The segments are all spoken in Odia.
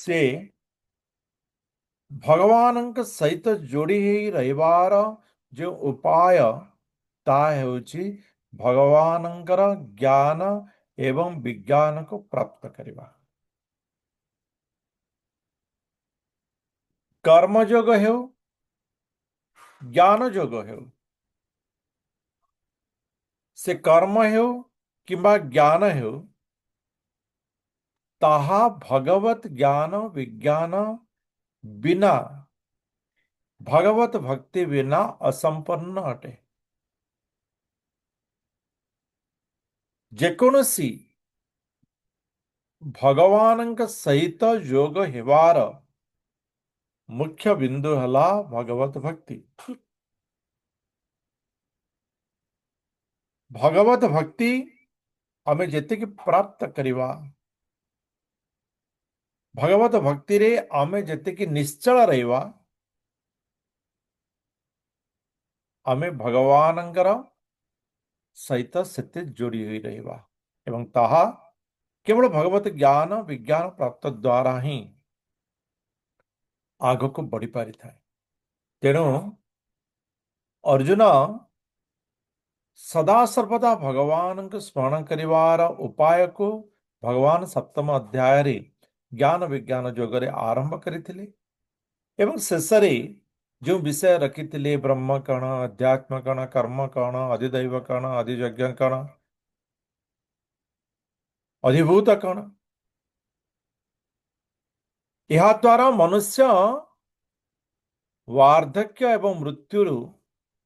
से भगवान सहित जोड़ी ही रहिबार जो उपाय ता हेउची भगवानंकर ज्ञान एवं विज्ञान को प्राप्त करवा। कर्म जोग हेउ ज्ञान जोग हेउ से कर्म हेउ किंबा ज्ञान हेउ ताहा भगवत ज्ञान विज्ञान बिना भगवत भक्ति बिना असंपन्न अटे। जेकोसी भगवान सहित योग हेबार मुख्य बिंदु हला भगवत भक्ति। भगवत भक्ति आमे जेतिकी प्राप्त करिवा भगवत भक्ति रे आमे जेतिकी निश्चल रहिवा आमे भगवानंकर सहित सेते जोड़ी होई रहिवा एवं ताहा केवल भगवत ज्ञान विज्ञान प्राप्त द्वारा ही आग को बढ़ी पारि थाए। तेणु अर्जुन सदा सर्वदा भगवान को स्मरण करिवार उपाय को भगवान सप्तम अध्याय रे ज्ञान विज्ञान जोगरे आरंभ करिथिले एवं शेष रे जो विषय रखिथिले ब्रह्म कण अध्यात्म कण कर्म कण अधिदैव कण अधियज्ञ कण अधिभूत कण यह द्वारा मनुष्य वार्धक्य एवं मृत्यु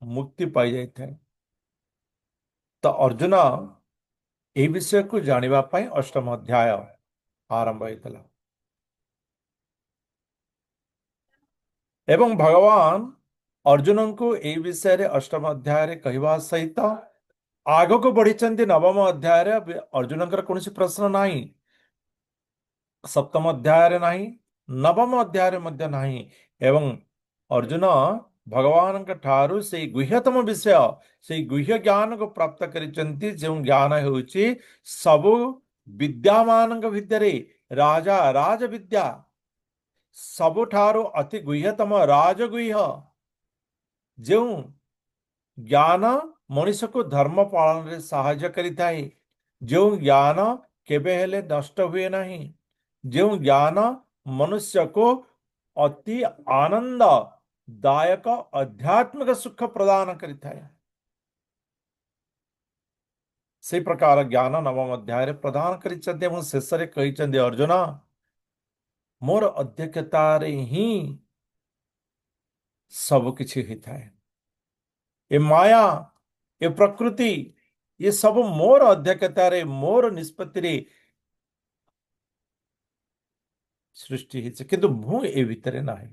मुक्ति पाई जाए। तो अर्जुन ए विषय को जानिबा पई अष्टम अध्याय आरंभ होइतला एवं भगवान अर्जुन को ए विषय रे अष्टम अध्याय रे कहवा सहित आग को बढ़ी नवम अध्याय रे अर्जुन कौन प्रश्न नहीं सप्तम अध्याय रे नहीं नवम अध्याय रे मध्य नहीं एवं अर्जुन भगवान ठारू से गुह्यतम विषय से गुह्य ज्ञान को प्राप्त करिसेंती जो ज्ञान होउची सबु विद्या मानक भितरे राजा राज विद्या सबुठारो अति गुह्यतम राजगुह्य जो ज्ञान मनुष्य को धर्म पालन रे सहाय्य करिथाए जो ज्ञान केबे हेले नष्ट हुए नहीं जो ज्ञान मनुष्य को अति आनंद दायक आध्यात्मिक सुख प्रदान करिथाए से प्रकार ज्ञान नवम अध्याय रे प्रदान करिछन्ते एवं शेष रे कहिछन्ते अर्जुन मोर अध्यक्षतारे ही सब किछि हिताए ए माया ए प्रकृति ये सब मोर अध्यक्षतारे मोर निष्पत्ति रे सृष्टि हिचे किंतु मु ए भितरे नाही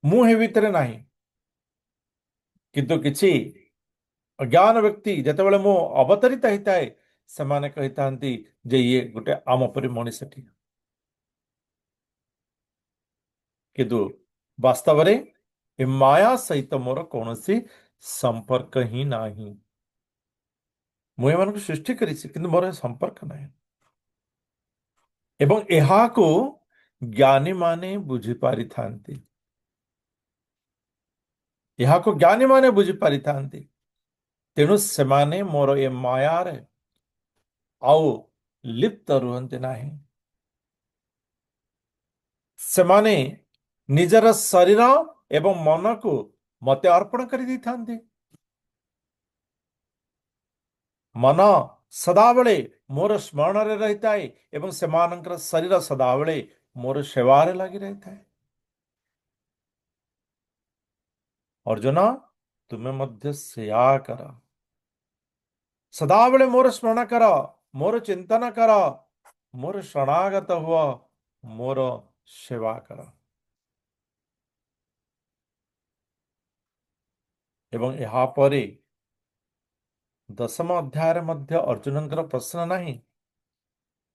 मु हे भितरे नाही किंतु किछि अज्ञान व्यक्ति जेतेबेले मु अवतरित हिताए सेमाने कहितांती जे ये गोटे आम परि मनुष्यटी किंतु वास्तव रे ए माया सहित मोर कौनसी संपर्क ही नाही मु एमानकु सृष्टि करिछि किंतु मोर संपर्क नाही एवं एहा को ज्ञानी माने बुझी पारि थांती एहा को ज्ञानी माने बुझी पारि थांती तेणु सेमाने मोर ए माया रे आउ लिप्त रुहंते नाही सेमाने निजर शरीर एवं मन को मते अर्पण कर दी थांती मन सदाबले मोर स्मरण रे रहता है एवं सेमानंकर शरीर सदाबले मोर सेवारे लगी रहता है। अर्जुन तुम्हें मध्य सेया कर सदाबले मोर स्मरण कर मोर चिंतन कर मोर शरणागत हुआ मोर सेवा कर एवं यहाँ परे दशम अध्याय मध्य अर्जुनंकर प्रश्न नहीं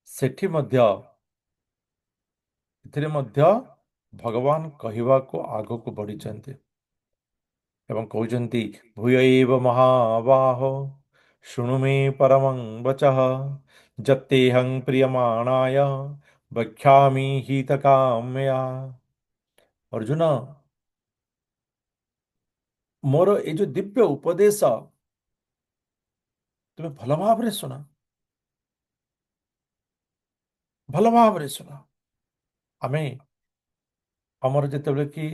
सेठी मध्य एथिरे मध्य भगवान कहवा को आग को बढ़ी एवं कहते भूय एव महाबाहो शृणु मे परमं वचः जत्तेहं प्रियमाणाय वक्ष्यामि हितकाम्यया। अर्जुन, मोर ये जो दिव्य उपदेश तुम भल भाव शुण, भल भाव शुण। आमे हमर जेतेबेले कि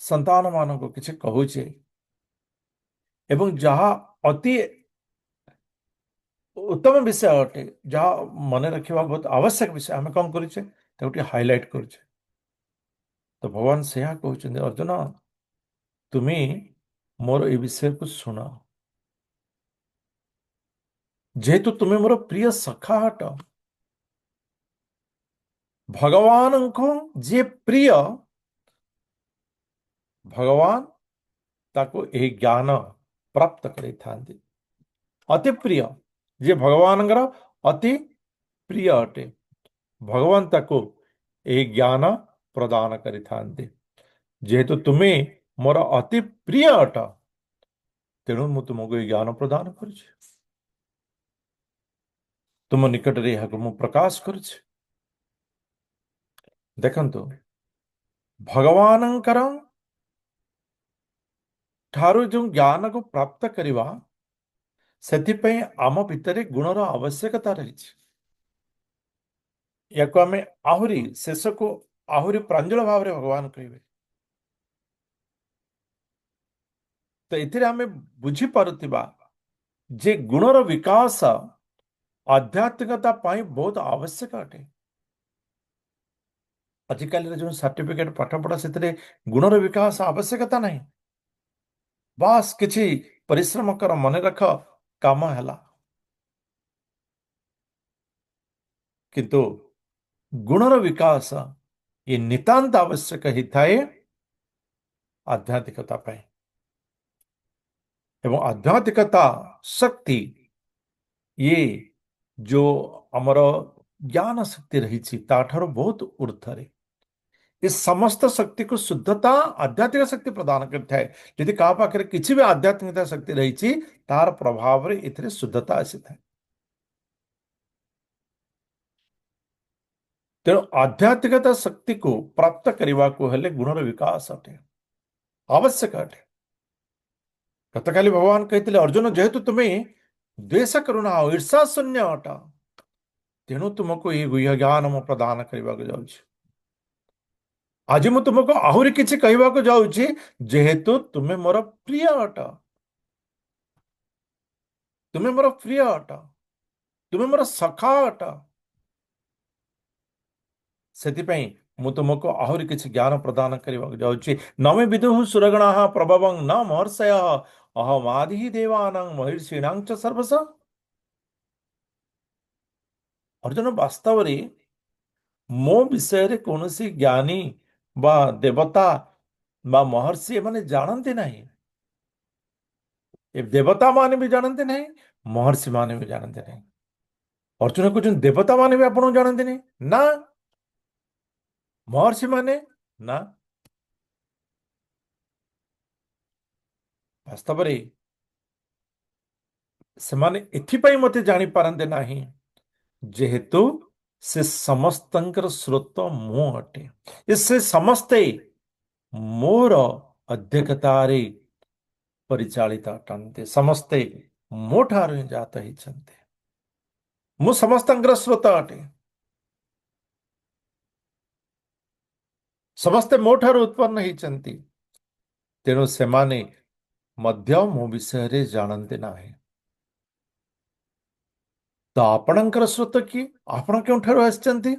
संतान मानक किसी कहूचे एवं जहाँ अति उत्तम विषय अटे, जहाँ मन रखा बहुत आवश्यक विषय आम कौन करें हाइलाइट करुचे। तो भगवान से कहते अर्जुन, तुम्हें मोर ए विषय को शुण, जेहेतु तुम्हें मोर प्रिय सखा हट। भगवान को जे प्रिय, भगवान ताको ए ज्ञान प्राप्त करें थांती। अति प्रिय जे भगवान अति प्रिय अटे, भगवान ताको ए ज्ञान प्रदान करि थांती। जेहेतु तुम्हें मोर अति प्रिय अट, तेणु मु तुमको ये ज्ञान प्रदान कर तुम निकट रे मु प्रकाश कर। देखंतु भगवानंकर ठारू जो ज्ञान को प्राप्त करवा, सेथिपई आम भितर गुणर आवश्यकता रही। या आम आहुरी शेष को आहुरी प्रांजल भाव में भगवान कहे। तो ये आम बुझीपारुवा जे गुणर विकास आध्यात्मिकता पाई बहुत आवश्यक अटे। आजिकल जो सर्टिफिकेट पाठ पढ़ा से गुणर विकास आवश्यकता नहीं। बास किछि परिश्रम कर, मन रख, काम है। किंतु गुणर विकास ये नितांत आवश्यक ही थाए आध्यात्मिकता पाई। एवं आध्यात्मिकता शक्ति ये जो अमर ज्ञान शक्ति रही ताठार बहुत ऊर्धरे। इस समस्त शक्ति को शुद्धता आध्यात्मिक शक्ति प्रदान करता है। यदि क्या पाखे किसी भी आध्यात्मिकता शक्ति रही तार प्रभाव रे इतने शुद्धता आसी था। तेणु आध्यात्मिकता शक्ति को प्राप्त करने को हेले गुणर विकास अटे, आवश्यक अटे। गतकाली भगवान कहते अर्जुन, जेहेतु तुम्हें द्वेष करुणा ईर्षा शून्य अट, तेणु तुमको ये गुह्य ज्ञान मु प्रदान करने को जाऊँ। आज मु तुमको आहुरी किछि कहवाको जाउछि, जेहेतु तुम्हें मोर प्रिय अट, तुम्हें मोर प्रिय अट, तुम्हें मोर सखा अट। सेतिपई मु तुमको आहुरी किछि ज्ञान प्रदान करवाको जाउछि। न मे विदुः सुरगणाः प्रभवं न महर्षयः अहमादिः देवानां महिषीणां च सर्वश। अर्जुन, वास्तव रे मो विषय रे कौनसी ज्ञानी बा देवता बा महर्षि माने जानते नहीं। ये देवता माने भी जानते नहीं, महर्षि माने भी जानते नहीं। अर्जुन कहते देवता माने भी आपन जानते नहीं ना, महर्षि माने ना। वास्तव रे से माने एथिपाई मते जानी पारंते नहीं, जेहेतु से समस्तंकर स्रोत मु अटे। इससे समस्ते मोर अध्यक्षतारे परिचालित अटन्ते, समस्ते मो ठारु ही जात ही छन्ते। मु समस्तंकर स्रोत अटे, समस्ते मो ठारु उत्पन्न ही चंती। तेणु सेमाने मध्य मो विषय रे जानते नाही। तो आपणकर स्रोत किए, आपण केउठारु आछन्ती?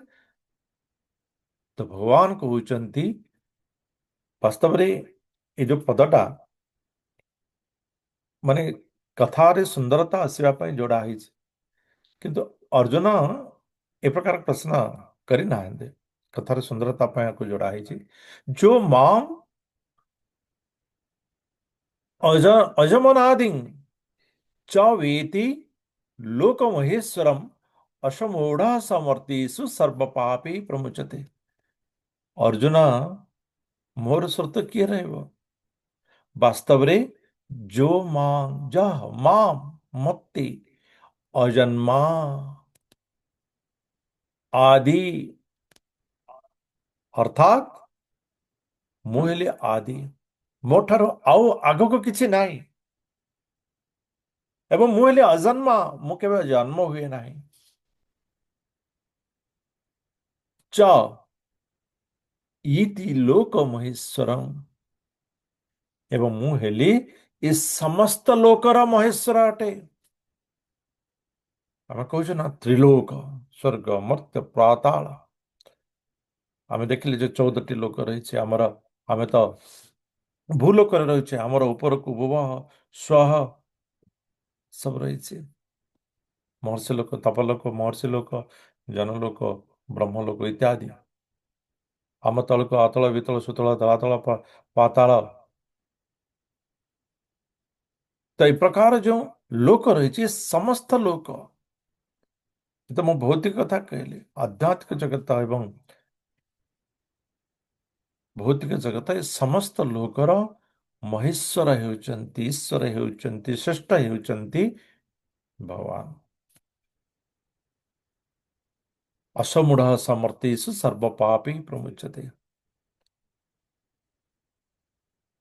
तो भगवान कहउचंती वास्तव रे ये जो पदटा माने कथारे सुंदरता आसवा पई जोड़ा है। किंतु अर्जुन ए प्रकार प्रश्न करि नाहंते। कथार सुंदरता पई आपको जोड़ा है। जो मां अज अजमनादि च वेति लोक महेश्वरम असमूढ़ समर्थेषु सर्व पापी प्रमुचते। अर्जुन, मोर स्रोत किए रहबो? वास्तव रे जो मां जह मां मत्ति अजन्मा ଆଦି ଅର୍ଥାତ୍ ମୁଁ ହେଲି ଆଦି, ମୋ ଠାରୁ ଆଉ ଆଗକୁ କିଛି ନାହିଁ। ଏବଂ ମୁଁ ହେଲି ଅଜନ୍ମା, ମୁଁ କେବେ ଜନ୍ମ ହୁଏ ନାହିଁ। च ଇତି ଲୋକ ମହେଶ୍ୱରମ୍, ଏବଂ ମୁଁ ହେଲି ଏ ସମସ୍ତ ଲୋକର ମହେଶ୍ୱର ଅଟେ। ଆମେ କହୁଛୁ ନା ତ୍ରିଲୋକ, ସ୍ୱର୍ଗ ମର୍ତ୍ତ୍ୟ ପାତାଳ। ଆମେ ଦେଖିଲେ ଯେ 14ଟି ଲୋକ ରହିଛି ଆମର, ଆମେ ତ ଭୂଲୋକରେ ରହିଛେ, ଆମର ଉପରକୁ ଭୁବଃ ସ୍ୱଃ ସବୁ ରହିଛି। ମହର୍ଷି ଲୋକ, ତପଲୋକ, ମହର୍ଷି ଲୋକ, ଜନଲୋକ, ବ୍ରହ୍ମଲୋକ ଇତ୍ୟାଦି। ଆମ ତଳକୁ ଅତଳ, ବିତଳ, ସୁତଳ, ତଳାତଳ, ପାତାଳ। ତ ଏ ପ୍ରକାର ଯେଉଁ ଲୋକ ରହିଛି, ଏ ସମସ୍ତ ଲୋକ, ଏ ତ ମୁଁ ଭୌତିକ କଥା କହିଲି, ଆଧ୍ୟାତ୍ମିକ ଜଗତ ଏବଂ ଭୌତିକ ଜଗତ, ଏ ସମସ୍ତ ଲୋକର ମହେଶ୍ୱର ହେଉଛନ୍ତି, ଈଶ୍ୱର ହେଉଛନ୍ତି, ଶ୍ରେଷ୍ଠ ହେଉଛନ୍ତି ଭଗବାନ। ଅସମୂଢ ସମର୍ଥେଷୁ ସର୍ବ ପାପି ପ୍ରମୁଚ୍ୟତେ।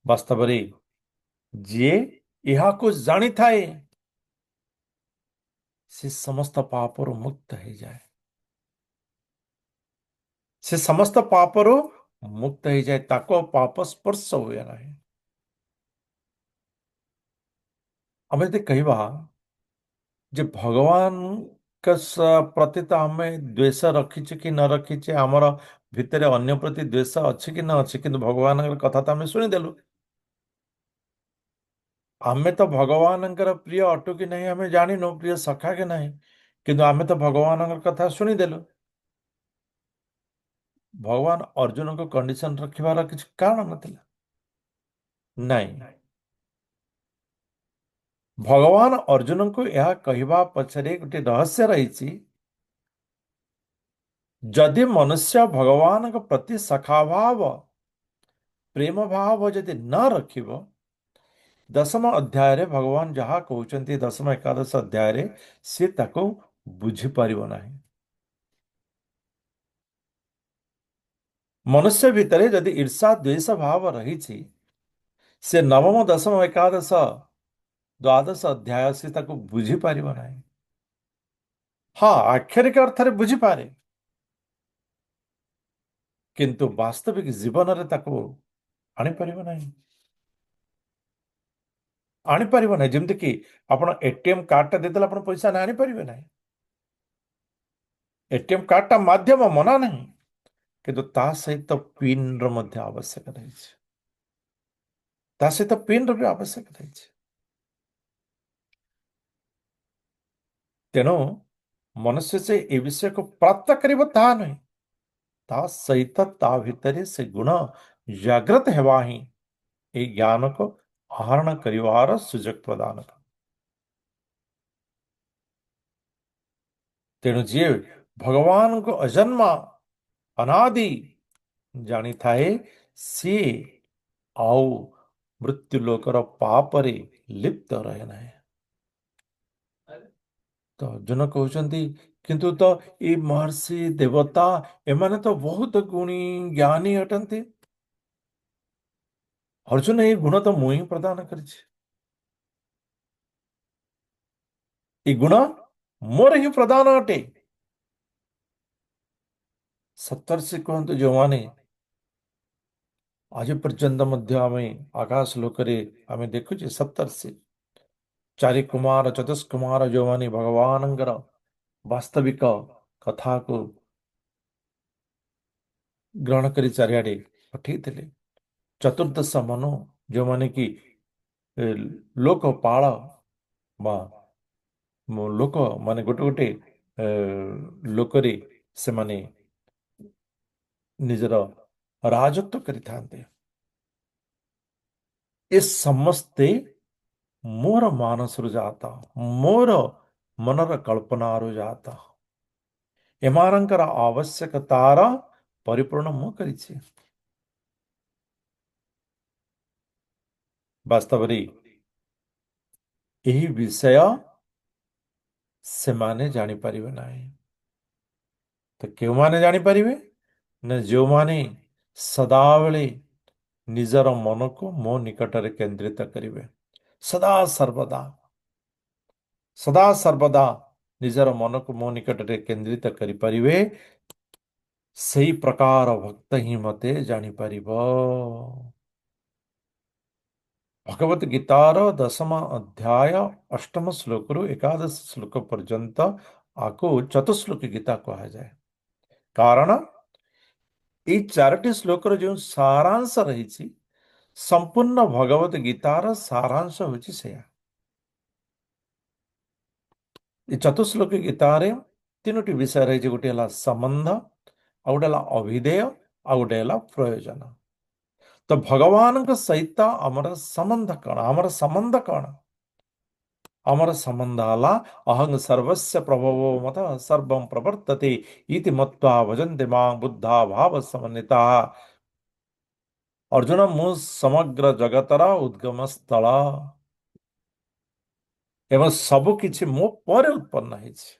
ବାସ୍ତବରେ ଯିଏ ଏହାକୁ ଜାଣିଥାଏ, ସେ ସମସ୍ତ ପାପରୁ ମୁକ୍ତ ହେଇଯାଏ। ସେ ସମସ୍ତ ପାପରୁ ମୁକ୍ତ ହେଇଯାଏ, ତାକୁ ଆଉ ପାପ ସ୍ପର୍ଶ ହୁଏ ନାହିଁ। ଆମେ ଯଦି କହିବା ଯେ ଭଗବାନଙ୍କ ପ୍ରତି ତ ଆମେ ଦ୍ୱେଷ ରଖିଛୁ କି ନ ରଖିଛେ, ଆମର ଭିତରେ ଅନ୍ୟ ପ୍ରତି ଦ୍ୱେଷ ଅଛି କି ନ ଅଛି, କିନ୍ତୁ ଭଗବାନଙ୍କର କଥା ତ ଆମେ ଶୁଣିଦେଲୁ। ଆମେ ତ ଭଗବାନଙ୍କର ପ୍ରିୟ ଅଟୁ କି ନାହିଁ ଆମେ ଜାଣିନୁ, ପ୍ରିୟ ସଖା କି ନାହିଁ, କିନ୍ତୁ ଆମେ ତ ଭଗବାନଙ୍କର କଥା ଶୁଣିଦେଲୁ। ଭଗବାନ ଅର୍ଜୁନଙ୍କୁ କଣ୍ଡିସନ ରଖିବାର କିଛି କାରଣ ନଥିଲା। ନାଇଁ, ଭଗବାନ ଅର୍ଜୁନଙ୍କୁ ଏହା କହିବା ପଛରେ ଗୋଟେ ରହସ୍ୟ ରହିଛି। ଯଦି ମନୁଷ୍ୟ ଭଗବାନଙ୍କ ପ୍ରତି ସଖାଭାବ, ପ୍ରେମ ଭାବ ଯଦି ନ ରଖିବ, ଦଶମ ଅଧ୍ୟାୟରେ ଭଗବାନ ଯାହା କହୁଛନ୍ତି, ଦଶମ ଏକାଦଶ ଅଧ୍ୟାୟରେ, ସେ ତାକୁ ବୁଝିପାରିବ ନାହିଁ। ମନୁଷ୍ୟ ଭିତରେ ଯଦି ଈର୍ଷା ଦ୍ୱେଷ ଭାବ ରହିଛି, ସେ ନବମ, ଦଶମ, ଏକାଦଶ, ଦ୍ୱାଦଶ ଅଧ୍ୟାୟ ସେ ତାକୁ ବୁଝିପାରିବ ନାହିଁ। ହଁ, ଆକ୍ଷରିକ ଅର୍ଥରେ ବୁଝିପାରେ, କିନ୍ତୁ ବାସ୍ତବିକ ଜୀବନରେ ତାକୁ ଆଣିପାରିବ ନାହିଁ। ଆଣିପାରିବ ନାହିଁ। ଯେମିତି କି ଆପଣ ଏଟିଏମ୍ କାର୍ଡଟା ଦେଇଦେଲେ ଆପଣ ପଇସା ଆଣିପାରିବେ ନାହିଁ। ଏଟିଏମ୍ କାର୍ଡଟା ମାଧ୍ୟମ, ମନା ନାହିଁ, କିନ୍ତୁ ତା ସହିତ ପିନ୍ର ମଧ୍ୟ ଆବଶ୍ୟକ ରହିଛି। ତା ସହିତ ପିନ୍ର ବି ଆବଶ୍ୟକ ରହିଛି। ତେଣୁ ମନୁଷ୍ୟ ଯେ ଏ ବିଷୟକୁ ପ୍ରାପ୍ତ କରିବ ତାହା ନୁହେଁ, ତା ସହିତ ତା ଭିତରେ ସେ ଗୁଣ ଜାଗ୍ରତ ହେବା ହିଁ ଏହି ଜ୍ଞାନକୁ ଆହରଣ କରିବାର ସୁଯୋଗ ପ୍ରଦାନ କରେ। ତେଣୁ ଯିଏ ଭଗବାନଙ୍କୁ ଅଜନ୍ମା, ଅନାଦି ଜାଣିଥାଏ, ସିଏ ଆଉ ମୃତ୍ୟୁ ଲୋକର ପାପରେ ଲିପ୍ତ ରହେ ନାହିଁ। ତ ଅର୍ଜୁନ କହୁଛନ୍ତି, କିନ୍ତୁ ତ ଏଇ ମହର୍ଷି ଦେବତା ଏମାନେ ତ ବହୁତ ଗୁଣୀ ଜ୍ଞାନୀ ଅଟନ୍ତି। ଅର୍ଜୁନ, ଏଇ ଗୁଣ ତ ମୁଁ ହିଁ ପ୍ରଦାନ କରିଛି, ଏଇ ଗୁଣ ମୋର ହିଁ ପ୍ରଦାନ ଅଟେ। ସପ୍ତର୍ଷି କୁହନ୍ତୁ ଯେଉଁମାନେ ଆଜି ପର୍ଯ୍ୟନ୍ତ ମଧ୍ୟ ଆମେ ଆକାଶ ଲୋକରେ ଆମେ ଦେଖୁଛେ, ସପ୍ତର୍ଷି ଚାରି କୁମାର, ଚତୁଷ୍କୁମାର, ଯେଉଁମାନେ ଭଗବାନଙ୍କର ବାସ୍ତବିକ କଥାକୁ ଗ୍ରହଣ କରି ଚାରିଆଡେ ପଠେଇଥିଲେ। ଚତୁର୍ଦ୍ଦଶ ମନୁ, ଯେଉଁମାନେ କି ଏ, ଲୋକପାଳ ବା ଲୋକ ମାନେ ଗୋଟେ ଗୋଟେ ଏ, ଲୋକରେ ସେମାନେ ନିଜର ରାଜତ୍ୱ କରିଥାନ୍ତି। ଏ ସମସ୍ତେ ମୋର ମାନସରୁ ଜାତ, ମୋର ମନର କଳ୍ପନାରୁ ଜାତ। ଏମାନଙ୍କର ଆବଶ୍ୟକତାର ପରିପୂର୍ଣ୍ଣ ମୁଁ କରିଛି। ବାସ୍ତବରେ ଏହି ବିଷୟ ସେମାନେ ଜାଣିପାରିବେ ନାହିଁ। ତ କେଉଁମାନେ ଜାଣିପାରିବେ? ନା ଯେଉଁମାନେ ସଦାବେଳେ ନିଜର ମନକୁ ମୋ ନିକଟରେ କେନ୍ଦ୍ରିତ କରିବେ, ସଦା ସର୍ବଦା ସଦା ସର୍ବଦା ନିଜର ମନକୁ ମୋ ନିକଟରେ କେନ୍ଦ୍ରିତ କରିପାରିବେ, ସେଇ ପ୍ରକାର ଭକ୍ତ ହିଁ ମତେ ଜାଣିପାରିବ। ଭଗବତ ଗୀତାର 10ମ ଅଧ୍ୟାୟ 8ମ ଶ୍ଳୋକରୁ 11ଶ ଶ୍ଳୋକ ପର୍ଯ୍ୟନ୍ତ ଆକୁ ଚତୁଶ୍ଲୋକୀ ଗୀତା କୁହାଯାଏ। କାରଣ ଏଇ 4ଟି ଶ୍ଳୋକର ଯେଉଁ ସାରାଂଶ ରହିଛି, ସମ୍ପୂର୍ଣ୍ଣ ଭଗବତ ଗୀତାର ସାରାଂଶ ହେଉଛି ସେୟା। ଏ ଚତୁଶ୍ଲୋକୀ ଗୀତାରେ ତିନୋଟି ବିଷୟ ରହିଛି। ଗୋଟିଏ ହେଲା ସମ୍ବନ୍ଧ, ଆଉ ଗୋଟେ ହେଲା ଅଭିଧେୟ, ଆଉ ଗୋଟେ ହେଲା ପ୍ରୟୋଜନ। ତ ଭଗବାନଙ୍କ ସହିତ ଆମର ସମ୍ବନ୍ଧ କଣ? ଆମର ସମ୍ବନ୍ଧ କଣ? ଆମର ସମ୍ବନ୍ଧ ହେଲା ଅହଂ ସର୍ବସ୍ୟ ପ୍ରଭବୋ ମତ ସର୍ବଂ ପ୍ରବର୍ତ୍ତତେ ଇତି ମତ୍ୱା ଭଜନ୍ତେ ମାଂ ବୁଦ୍ଧା ଭାବ ସମନ୍ୱିତା। ଅର୍ଜୁନ, ମୁଁ ସମଗ୍ର ଜଗତର ଉଦ୍ଗମ ସ୍ଥଳ ଏବଂ ସବୁ କିଛି ମୋ ପରେ ଉତ୍ପନ୍ନ ହେଇଛି।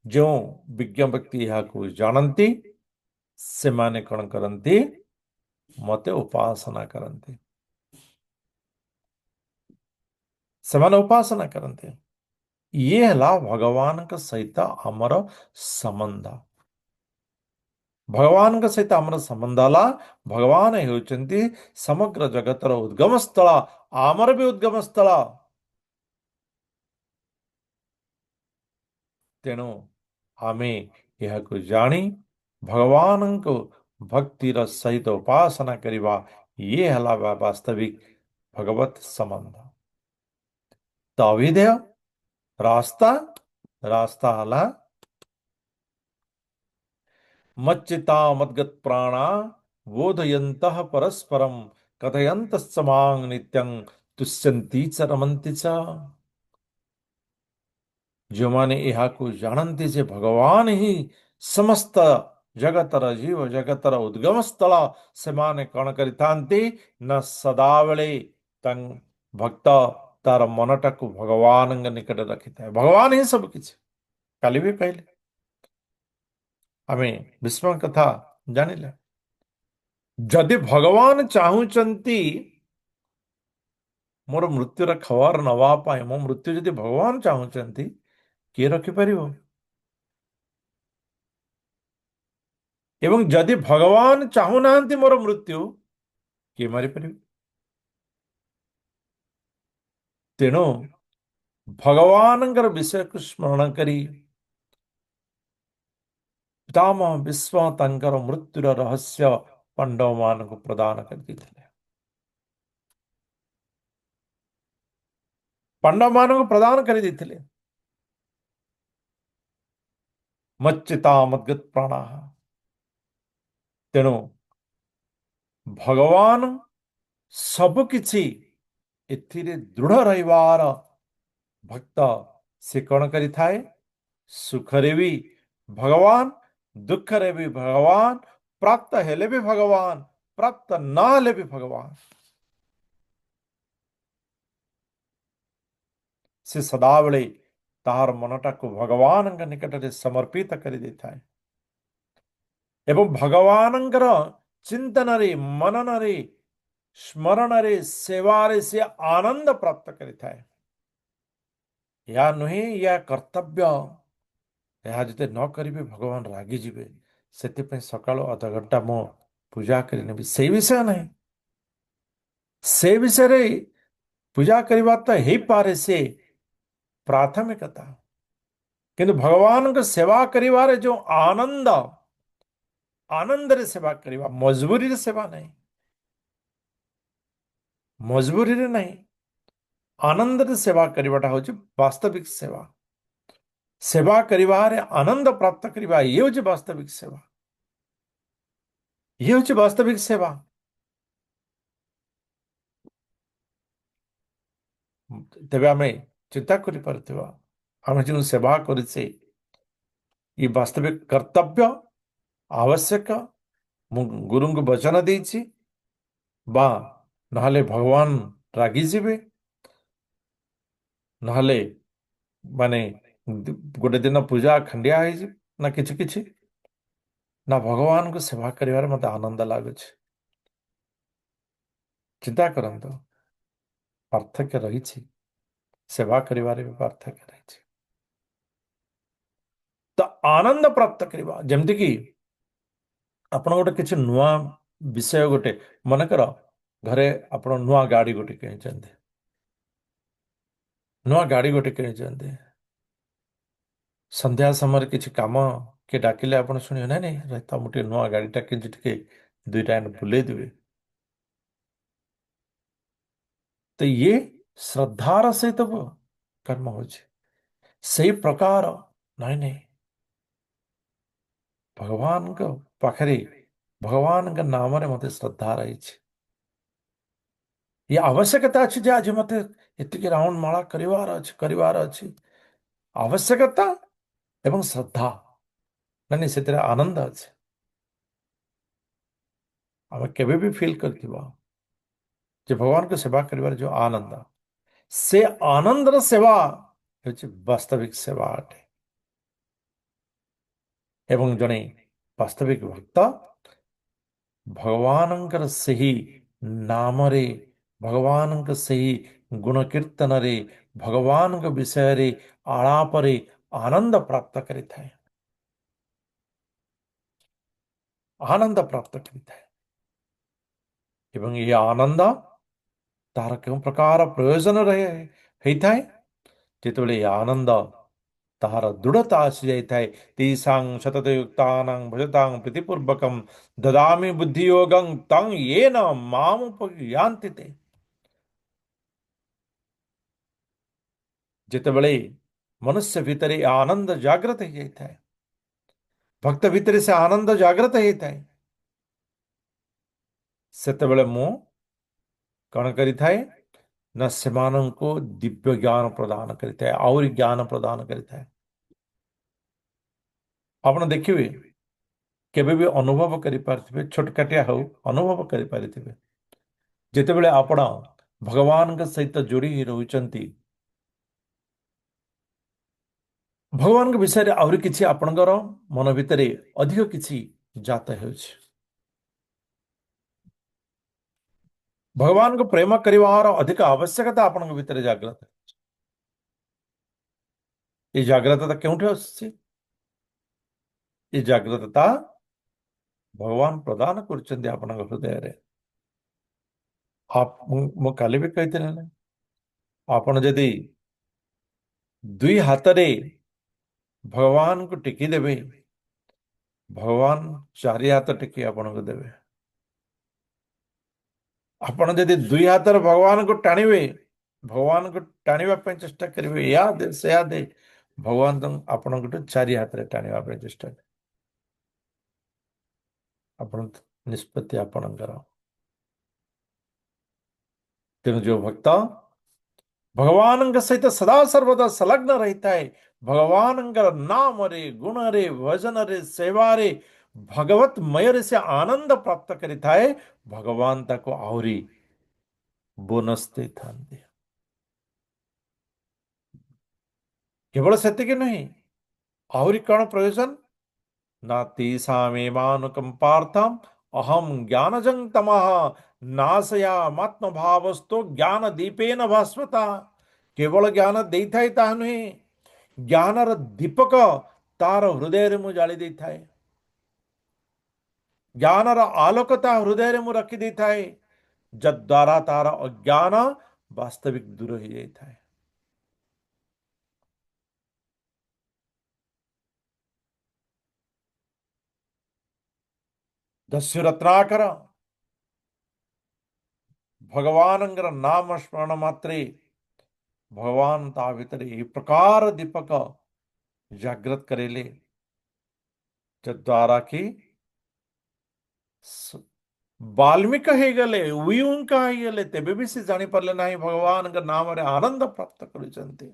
ଯେଉଁ ବିଜ୍ଞ ବ୍ୟକ୍ତି ଏହାକୁ ଜାଣନ୍ତି, ସେମାନେ କଣ କରନ୍ତି? ମତେ ଉପାସନା କରନ୍ତି। ସେମାନେ ଉପାସନା କରନ୍ତି। ଇଏ ହେଲା ଭଗବାନଙ୍କ ସହିତ ଆମର ସମ୍ବନ୍ଧ। ଭଗବାନଙ୍କ ସହିତ ଆମର ସମ୍ବନ୍ଧ ହେଲା, ଭଗବାନ ହେଉଛନ୍ତି ସମଗ୍ର ଜଗତର ଉଦ୍ଗମ ସ୍ଥଳ, ଆମର ବି ଉଦ୍ଗମ ସ୍ଥଳ। ତେଣୁ ଆମେ ଏହାକୁ ଜାଣି ଭଗବାନଙ୍କୁ ଭକ୍ତିର ସହିତ ଉପାସନା କରିବା, ଇଏ ହେଲା ବାସ୍ତବିକ ଭଗବତ ସମ୍ବନ୍ଧ। ତ ଅଭିଧେୟ ରାସ୍ତା, ରାସ୍ତା ହେଲା ମच्चिता मद्गत प्राणा बोधयन्तः परस्परम कथयन्तश्च मां नित्यं तुष्यन्ति च रमन्ति च। ଯେଉଁମାନେ ଏହାକୁ ଜାଣନ୍ତି ଯେ ଭଗବାନ ହିଁ ସମସ୍ତ ଜଗତର ଜୀବ ଜଗତର ଉଦ୍ଗମ ସ୍ଥଳ, ସେମାନେ କଣ କରିଥାନ୍ତି? ନା ସଦାବେଳେ ଭକ୍ତ ତାର ମନଟାକୁ ଭଗବାନଙ୍କ ନିକଟରେ ରଖିଥାଏ। ଭଗବାନ ହିଁ ସବୁ କିଛି। କାଲି ବି କହିଲେ, ଆମେ ଭୀଷ୍ମଙ୍କ କଥା ଜାଣିଲେ। ଯଦି ଭଗବାନ ଚାହୁଁଛନ୍ତି ମୋର ମୃତ୍ୟୁର ଖବର ନବା ପାଇଁ, ମୋ ମୃତ୍ୟୁ ଯଦି ଭଗବାନ ଚାହୁଁଛନ୍ତି, କିଏ ରଖିପାରିବ? ଏବଂ ଯଦି ଭଗବାନ ଚାହୁଁନାହାନ୍ତି ମୋର ମୃତ୍ୟୁ, କିଏ ମାରିପାରିବ? ତେଣୁ ଭଗବାନଙ୍କର ବିଷୟକୁ ସ୍ମରଣ କରି ପିତାମହ ଭୀଷ୍ମ ତାଙ୍କର ମୃତ୍ୟୁର ରହସ୍ୟ ପାଣ୍ଡବମାନଙ୍କୁ ପ୍ରଦାନ କରିଦେଇଥିଲେ। ପାଣ୍ଡବମାନଙ୍କୁ ପ୍ରଦାନ କରିଦେଇଥିଲେ। ମच्चिता ମଦ୍ଗତ ପ୍ରାଣାଃ। ତେଣୁ ଭଗବାନ ସବୁ କିଛି ଏଥିରେ ଦୃଢ ରହିବାର ଭକ୍ତ ସେ କଣ କରିଥାଏ? ସୁଖରେ ବି ଭଗବାନ, ଦୁଃଖରେ ବି ଭଗବାନ, ପ୍ରାପ୍ତ ହେଲେ ବି ଭଗବାନ, ପ୍ରାପ୍ତ ନହେଲେ ବି ଭଗବାନ। ସେ ସଦାବେଳେ ତାହାର ମନଟାକୁ ଭଗବାନଙ୍କ ନିକଟରେ ସମର୍ପିତ କରିଦେଇଥାଏ ଏବଂ ଭଗବାନଙ୍କର ଚିନ୍ତନରେ, ମନନରେ, ସ୍ମରଣରେ, ସେବାରେ ସେ ଆନନ୍ଦ ପ୍ରାପ୍ତ କରିଥାଏ। ଏହା ନୁହେଁ ଏହା କର୍ତ୍ତବ୍ୟ, ଏହା ଯଦି ନ କରିବେ ଭଗବାନ ରାଗିଯିବେ, ସେଥିପାଇଁ ସକାଳୁ ଅଧଘଣ୍ଟା ମୁଁ ପୂଜା କରିନେବି, ସେଇ ବିଷୟ ନାହିଁ। ସେ ବିଷୟରେ ପୂଜା କରିବା ତ ହେଇପାରେ ସେ ପ୍ରାଥମିକତା, କିନ୍ତୁ ଭଗବାନଙ୍କ ସେବା କରିବାରେ ଯେଉଁ ଆନନ୍ଦ, ଆନନ୍ଦରେ ସେବା କରିବା, ମଜବୁରିରେ ସେବା ନାହିଁ, ମଜବୁରିରେ ନାହିଁ, ଆନନ୍ଦରେ ସେବା କରିବାଟା ହଉଛି ବାସ୍ତବିକ ସେବା। ସେବା କରିବାରେ ଆନନ୍ଦ ପ୍ରାପ୍ତ କରିବା, ଇଏ ହଉଛି ବାସ୍ତବିକ ସେବା। ଇଏ ହଉଛି ବାସ୍ତବିକ ସେବା। ତେବେ ଆମେ ଚିନ୍ତା କରିପାରୁଥିବା, ଆମେ ଯେଉଁ ସେବା କରିଛେ, ଏ ବାସ୍ତବିକ କର୍ତ୍ତବ୍ୟ, ଆବଶ୍ୟକ, ମୁଁ ଗୁରୁଙ୍କୁ ବଚନ ଦେଇଛି, ବା ନହେଲେ ଭଗବାନ ରାଗିଯିବେ, ନହେଲେ ମାନେ गोटे दिन पूजा खंडिया ना किछि किछि ना भगवान को सेवा करिवार मते आनंद लागुଛି। चिंता करंतु पार्थक्य रहिछि, सेवा करिवारे भी पार्थक्य रहिछि। तो आनंद प्राप्त करिवा जेमति कि आपण गोटे किछि नुआ विषय गोटे मन कर घरे आपण नुआ गाड़ी गोटे किनिचंते, नुआ गाड़ी गोटे किनिचंते, संध्या समय किछि काम के डाकिले आपण सुनियो ना नहीं रहता मुटे नुआ गाड़ीटा किछि टिके दुईटा एंड बुले देबे। तो ये श्रद्धार सहित कर्म होछि। सही प्रकार नहीं नहीं भगवान को पाखरे भगवान का नाम रे मते श्रद्धा रही। ये आवश्यकता अच्छी जे आज मते एतिके राउंड माला करिवार अछि आवश्यकता एवं श्रद्धा नहीं से आनंद अच्छे आम केबे भी फील करथिबा जे भगवान को सेवा करिवार जो आनंद से आनंद र सेवा होछि वास्तविक सेवा अटे। एवं जने वास्तविक भक्त भगवानंकर सही नाम रे भगवानंक सही गुण कीर्तन रे भगवान विषय रे आलाप रे आनंद प्राप्त करिथाए, आनंद प्राप्त करिथाए। एवं ये आनंद तार केउ प्रकार प्रयोजन रहे हेइथाए जेतेबेले ये आनंद ताहार दृढ़ता आसी जाइथाए। तेषां शततयुक्तानां भजतां प्रीतिपूर्वकं ददामि बुद्धियोगं तं येन मामुपयान्ति ते। जेतेबेले मनुष्य भितर ए आनंद जागृत हो जाइथाए, भक्त भितर से आनंद जागृत होइथाए, सेतेबेले मु कण करिथाए ना सेमानंको दिव्य ज्ञान प्रदान करिथाए और ज्ञान प्रदान करिथाए। आपण देखिबे केबे भी अनुभव करि पारथिबे छोटकाटिया हो अनुभव करि पारथिबे जेतेबेले आपण भगवान के सहित जोड़ी रहउचंती भगवान के विषय रे आउरी किछि आपणकर मन भितरे अधिक किछि जात हेउछि। भगवान को प्रेम करिवार अधिक आवश्यकता आपन भितर जागृत। ये जागृतता केउठे आछि? ये जागृतता भगवान प्रदान करछन्ति आपन हृदय रे। आप मु काली भी कहितले ना आपन जदि दुई हाथ रे भगवान को टेकी देबे भगवान चारि हाथ टेकी आपन को देबे। आपण जदि दुई हाथ रे भगवान को टाणिबे भगवान को टाणिबा पे चेष्टा करिवे या दे से या दे भगवान तो आपण को चारि हाथ रे टाणिबा पे चेष्टा आपण निष्पत्ति आपणकर। तेणु जो भक्त भगवान सहित सदा सर्वदा संलग्न रहता है भगवान नाम रे गुण रे भजन रे सेवा रे भगवतमय रे से आनंद प्राप्त करिता है भगवान ताको आहुरी बोनस देथांते। केवल सेतिके नहीं आहुरी कौन प्रयोजन ना तेषामेवानुकंपार्थम अहम ज्ञानजं तमः नाशयामात्म भावस्तो ज्ञान दीपेन भास्वता। केवल ज्ञान देइथाय ताहा नुहे ज्ञानर दीपक तार हृदय रे मु जाली देइथाय ज्ञानर आलोक ता हृदय रे मु रखी देइथाय जद्वारा तार अज्ञान वास्तविक दूर हो जाइथाय। दस्यु रत्नाकर भगवानंगर नाम स्मरण मात्रे भगवान ता भितर ए प्रकार दीपक जागृत करेले जद्वारा की वाल्मीकि हे गले उयुंका हे गले तेबे भी से जानि परले नाही भगवान का नाम रे आनंद प्राप्त करिसंते।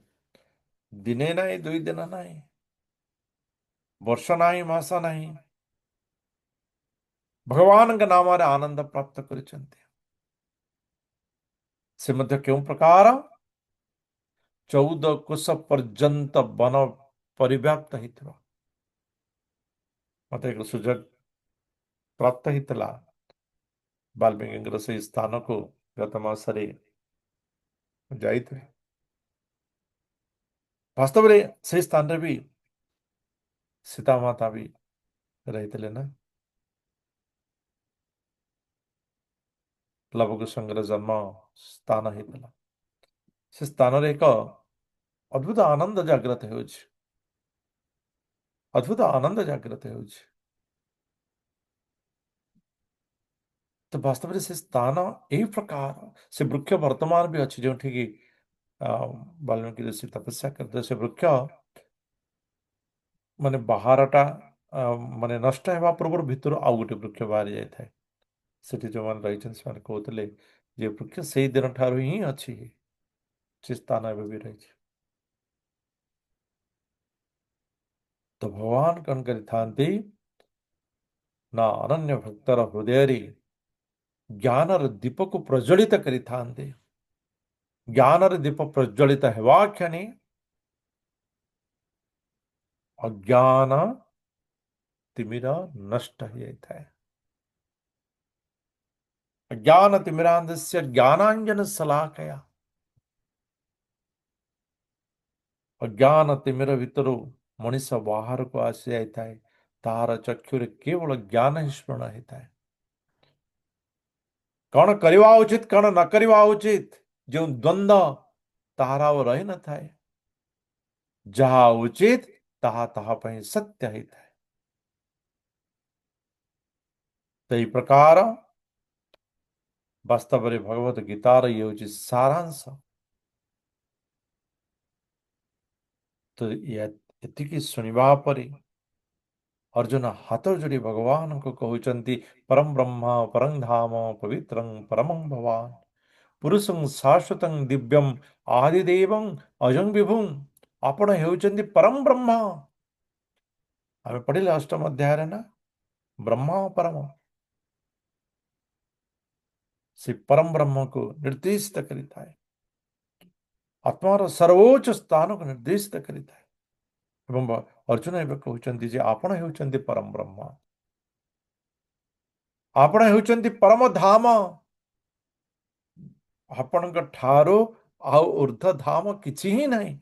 दिने नाही दुई दिन नाही वर्ष नाही मास नाही भगवान का नाम रे आनंद प्राप्त करिसंते। से मध्य क्यों प्रकार 14 कुश पर्यंत वन ପରିବ୍ୟାପ୍ତ ହେଇଥିବ। ମତେ ଏକ ସୁଯୋଗ ପ୍ରାପ୍ତ ହେଇଥିଲା ବାଲ୍ମୀକିଙ୍କର ସେଇ ସ୍ଥାନକୁ ଗତ ମାସରେ ଯାଇଥିଲି। ବାସ୍ତବରେ ସେଇ ସ୍ଥାନରେ ବି ସୀତା ମାତା ବି ରହିଥିଲେ ନା। ଲବକୁଶଙ୍କର ଜନ୍ମ ସ୍ଥାନ ହେଇଥିଲା। ସେ ସ୍ଥାନରେ ଏକ ଅଦ୍ଭୁତ ଆନନ୍ଦ ଜାଗ୍ରତ ହେଉଛି। ଅଦ୍ଭୁତ ଆନନ୍ଦ ଜାଗ୍ରତ ହେଉଛି। ତ ବାସ୍ତବରେ ସେ ସ୍ଥାନ ଏହି ପ୍ରକାର ସେ ବୃକ୍ଷ ବର୍ତ୍ତମାନ ବି ଅଛି ଯୋଉଠିକି ବାଲ୍ମୀକି ଋଷି ତପସ୍ୟା କରିଥିଲେ। ସେ ବୃକ୍ଷ ମାନେ ବାହାରଟା ମାନେ ନଷ୍ଟ ହେବା ପୂର୍ବରୁ ଭିତରୁ ଆଉ ଗୋଟେ ବୃକ୍ଷ ବାହାରି ଯାଇଥାଏ। ସେଠି ଯୋଉମାନେ ରହିଛନ୍ତି ସେମାନେ କହୁଥିଲେ ଯେ ବୃକ୍ଷ ସେଇ ଦିନ ଠାରୁ ହିଁ ଅଛି। ସେ ସ୍ଥାନ ଏବେ ବି ରହିଛି। ତ ଭଗବାନ କଣ କରିଥାନ୍ତି ନା ଅନନ୍ୟ ଭକ୍ତର ହୃଦୟରେ ଜ୍ଞାନର ଦୀପକୁ ପ୍ରଜ୍ୱଳିତ କରିଥାନ୍ତି। ଜ୍ଞାନର ଦୀପ ପ୍ରଜ୍ୱଳିତ ହେବା କ୍ଷଣି ଅଜ୍ଞାନ ତିମିର ନଷ୍ଟ ହେଇଯାଇଥାଏ। ଅଜ୍ଞାନ ତିମିରାନ୍ଧସ୍ୟ ଜ୍ଞାନାଞ୍ଜନ ଶଲାକୟା। ଅଜ୍ଞାନ ତିମିର ଭିତରୁ ମଣିଷ ବାହାରକୁ ଆସି ଯାଇଥାଏ। ତାହାର ଚକ୍ଷୁରେ କେବଳ ଜ୍ଞାନ ହିଁ ସ୍ମରଣ ହେଇଥାଏ। କଣ କରିବା ଉଚିତ କଣ ନ କରିବା ଉଚିତ ଯେଉଁ ଦ୍ୱନ୍ଦ୍ୱ ତାହାର ଆଉ ରହିନଥାଏ। ଯାହା ଉଚିତ ତାହା ତାହା ପାଇଁ ସତ୍ୟ ହେଇଥାଏ। ସେହି ପ୍ରକାର ବାସ୍ତବରେ ଭଗବତ ଗୀତାର ଇଏ ହେଉଛି ସାରାଂଶ। ତ ଏତିକି ଶୁଣିବା ପରେ ଅର୍ଜୁନ ହାତ ଯୋଡ଼ି ଭଗବାନଙ୍କୁ କହୁଛନ୍ତି ପରମ ବ୍ରହ୍ମ ପରଂ ଧାମ ପବିତ୍ରଂ ପରମଂ ଭବାନ ପୁରୁଷଂ ଶାଶ୍ୱତଂ ଦିବ୍ୟಂ ଆଦିଦେବଂ ଅଜଂ ବିଭୁଂ। ଆପଣ ହେଉଛନ୍ତି ପରମ ବ୍ରହ୍ମ। ଆମେ ପଢିଲେ ଅଷ୍ଟମ ଅଧ୍ୟାୟରେ ନା ବ୍ରହ୍ମ ପରମ ସେ ପରମ ବ୍ରହ୍ମକୁ ନିର୍ଦ୍ଦିଷ୍ଟ କରିଥାଏ। ଆତ୍ମାର ସର୍ବୋଚ୍ଚ ସ୍ଥାନକୁ ନିର୍ଦ୍ଦିଷ୍ଟ କରିଥାଏ। ଏବଂ ଅର୍ଜୁନ ଏବେ କହୁଛନ୍ତି ଯେ ଆପଣ ହେଉଛନ୍ତି ପରମ ବ୍ରହ୍ମ। ଆପଣ ହେଉଛନ୍ତି ପରମ ଧାମ। ଆପଣଙ୍କ ଠାରୁ ଆଉ ଉର୍ଦ୍ଧ୍ୱ ଧାମ କିଛି ହିଁ ନାହିଁ।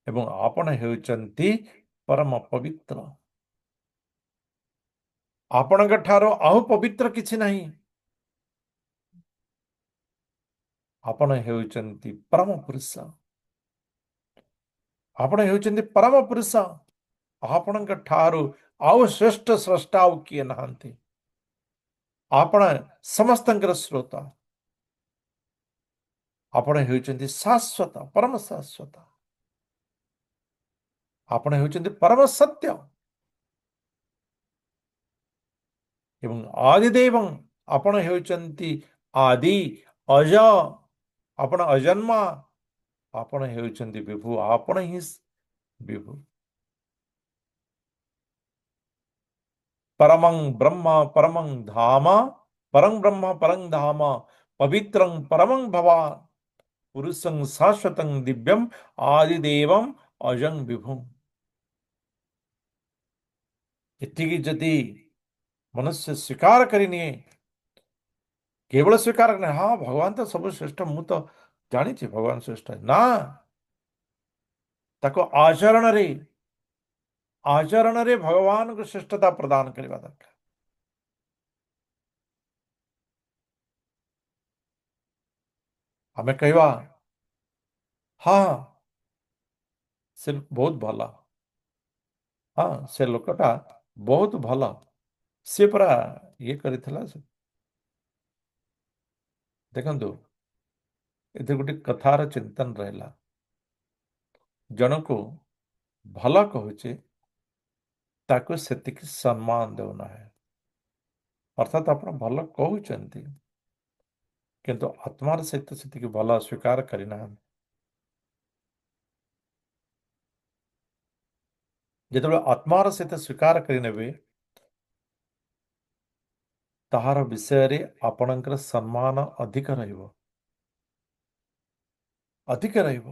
ଏବଂ ଆପଣ ହେଉଛନ୍ତି ପରମ ପବିତ୍ର। ଆପଣଙ୍କ ଠାରୁ ଆଉ ପବିତ୍ର କିଛି ନାହିଁ। ଆପଣ ହେଉଛନ୍ତି ପରମ ପୁରୁଷ। ଆପଣ ହେଉଛନ୍ତି ପରମ ପୁରୁଷ। ଆପଣଙ୍କ ଠାରୁ ଆଉ ଶ୍ରେଷ୍ଠ ସ୍ରଷ୍ଟା ଆଉ କିଏ ନାହାନ୍ତି। ଆପଣ ସମସ୍ତଙ୍କର ସ୍ରୋତ। ଆପଣ ହେଉଛନ୍ତି ଶାଶ୍ୱତ ପରମ ଶାଶ୍ୱତ। ଆପଣ ହେଉଛନ୍ତି ପରମ ସତ୍ୟ ଏବଂ ଆଦିଦେବଂ ଆପଣ ହେଉଛନ୍ତି ଆଦି ଅଜ। ଆପଣ ଅଜନ୍ମା। ଆପଣ ହେଉଛନ୍ତି ବିଭୁ। ଆପଣ ହିଁ ବିଭୁ। परमं ब्रह्म परमं धाम परं ब्रह्म परं धाम पवित्रं परमं भवान पुरुषं शाश्वतं दिव्यम आदिदेवम अजं विभुं। ଏତିକି ଯଦି ମନୁଷ୍ୟ ସ୍ୱୀକାର କରିନିଏ କେବଳ ସ୍ୱୀକାର କରେ ହଁ ଭଗବାନ ତ ସବୁ ଶ୍ରେଷ୍ଠ ମୁଁ ତ ଜାଣିଛି ଭଗବାନ ଶ୍ରେଷ୍ଠ ନା ତାକୁ ଆଚରଣରେ ଭଗବାନଙ୍କୁ ଶ୍ରେଷ୍ଠତା ପ୍ରଦାନ କରିବା ଦରକାର। ଆମେ କହିବା ହଁ ସେ ବହୁତ ଭଲ। ହଁ ସେ ଲୋକଟା ବହୁତ ଭଲ। ସିଏ ପରା ଇଏ କରିଥିଲା। ଦେଖନ୍ତୁ ଏଥିରେ ଗୋଟେ କଥାର ଚିନ୍ତନ ରହିଲା। ଜଣକୁ ଭଲ କହୁଛି ତାକୁ ସେତିକି ସମ୍ମାନ ଦେଉନାହିଁ। ଅର୍ଥାତ୍ ଆପଣ ଭଲ କହୁଛନ୍ତି କିନ୍ତୁ ଆତ୍ମାର ସହିତ ସେତିକି ଭଲ ସ୍ୱୀକାର କରିନାହାନ୍ତି। ଯେତେବେଳେ ଆତ୍ମାର ସହିତ ସ୍ୱୀକାର କରିନେବେ ତାହାର ବିଷୟରେ ଆପଣଙ୍କର ସମ୍ମାନ ଅଧିକ ରହିବ। ଅଧିକ ରହିବ।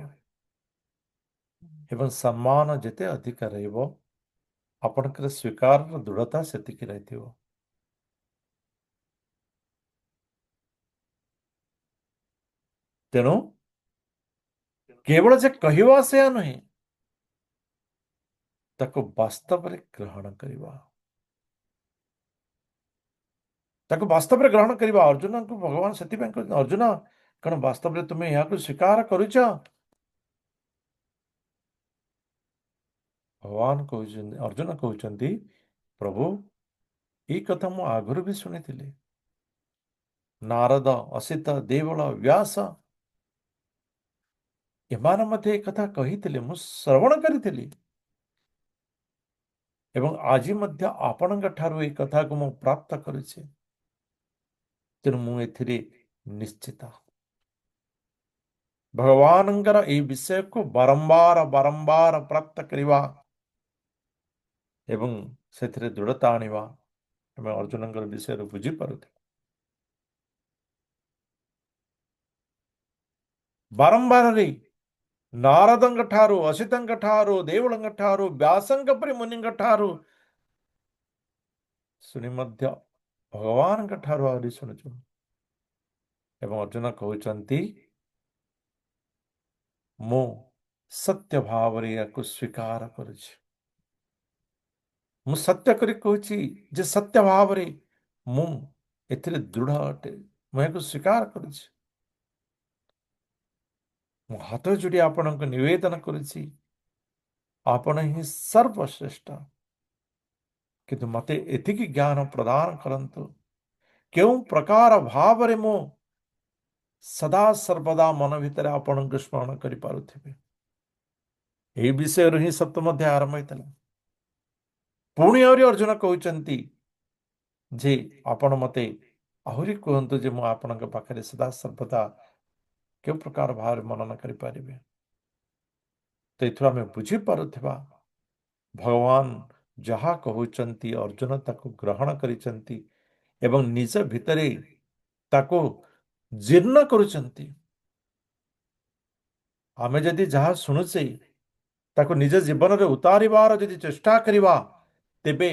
ଏବଂ ସମ୍ମାନ ଯେତେ ଅଧିକ ରହିବ ଆପଣଙ୍କର ସ୍ୱୀକାରର ଦୃଢ଼ତା ସେତିକି ରହିଥିବ। ତେଣୁ କେବଳ ଯେ କହିବା ସେୟା ନୁହେଁ, ତାକୁ ବାସ୍ତବରେ ଗ୍ରହଣ କରିବା। ତାକୁ ବାସ୍ତବରେ ଗ୍ରହଣ କରିବା। ଅର୍ଜୁନଙ୍କୁ ଭଗବାନ ସେଥିପାଇଁ କହିଛନ୍ତି, ଅର୍ଜୁନ କଣ ବାସ୍ତବରେ ତୁମେ ଏହାକୁ ସ୍ୱୀକାର କରୁଛ? ଭଗବାନ କହୁଛନ୍ତି, ଅର୍ଜୁନ କହୁଛନ୍ତି, ପ୍ରଭୁ ଏଇ କଥା ମୁଁ ଆଗରୁ ବି ଶୁଣିଥିଲି। ନାରଦ, ଅସିତ, ଦେବଳ, ବ୍ୟାସ ଏମାନେ ମଧ୍ୟ ଏ କଥା କହିଥିଲେ, ମୁଁ ଶ୍ରବଣ କରିଥିଲି। ଏବଂ ଆଜି ମଧ୍ୟ ଆପଣଙ୍କ ଠାରୁ এই କଥାକୁ ମୁଁ ପ୍ରାପ୍ତ କରୁଛି। ତେଣୁ ମୁଁ ଏଥିରେ ନିଶ୍ଚିତ। ଭଗବାନଙ୍କର ଏହି ବିଷୟକୁ ବାରମ୍ବାର ବାରମ୍ବାର ପ୍ରାପ୍ତ କରିବା ଏବଂ ସେଥିରେ ଦୃଢ଼ତା ଆଣିବା ଆମେ ଅର୍ଜୁନଙ୍କର ବିଷୟରେ ବୁଝିପାରୁଥିଲୁ। ବାରମ୍ବାରରେ ନାରଦଙ୍କ ଠାରୁ, ଅସିତଙ୍କ ଠାରୁ, ଦେଉଳଙ୍କ ଠାରୁ, ବ୍ୟାସଙ୍କ ପରି ମୁନିଙ୍କ ଠାରୁ ଶୁଣି ମଧ୍ୟ ଭଗବାନଙ୍କ ଠାରୁ ଆହୁରି ଶୁଣୁଛୁ। ଏବଂ ଅର୍ଜୁନ କହୁଛନ୍ତି, ମୁଁ ସତ୍ୟ ଭାବରେ ଏହାକୁ ସ୍ୱୀକାର କରୁଛି। ମୁଁ ସତ୍ୟ କରି କହୁଛି ଯେ ସତ୍ୟ ଭାବରେ ମୁଁ ଏଥିରେ ଦୃଢ଼ ଅଟେ, ମୁଁ ଏହାକୁ ସ୍ୱୀକାର କରୁଛି। ମୁଁ ହାତ ଯୋଡ଼ି ଆପଣଙ୍କୁ ନିବେଦନ କରୁଛି, ଆପଣ ହିଁ ସର୍ବଶ୍ରେଷ୍ଠ। କିନ୍ତୁ ମୋତେ ଏତିକି ଜ୍ଞାନ ପ୍ରଦାନ କରନ୍ତୁ, କେଉଁ ପ୍ରକାର ଭାବରେ ମୁଁ ସଦା ସର୍ବଦା ମନ ଭିତରେ ଆପଣଙ୍କୁ ସ୍ମରଣ କରିପାରୁଥିବି। ଏହି ବିଷୟରୁ ହିଁ ସପ୍ତମ ଅଧ୍ୟାୟ ଆରମ୍ଭ ହୋଇଥିଲା। ପୁଣି ଆହୁରି ଅର୍ଜୁନ କହୁଛନ୍ତି ଯେ ଆପଣ ମୋତେ ଆହୁରି କୁହନ୍ତୁ ଯେ ମୁଁ ଆପଣଙ୍କ ପାଖରେ ସଦା ସର୍ବଦା କେଉଁ ପ୍ରକାର ଭାବରେ ମନନ କରିପାରିବେ। ତ ଏଥିରୁ ଆମେ ବୁଝିପାରୁଥିବା ଭଗବାନ ଯାହା କହୁଛନ୍ତି ଅର୍ଜୁନ ତାକୁ ଗ୍ରହଣ କରିଛନ୍ତି ଏବଂ ନିଜ ଭିତରେ ତାକୁ ଜୀର୍ଣ୍ଣ କରୁଛନ୍ତି। ଆମେ ଯଦି ଯାହା ଶୁଣୁଛେ ତାକୁ ନିଜ ଜୀବନରେ ଉତାରିବାର ଯଦି ଚେଷ୍ଟା କରିବା, ତେବେ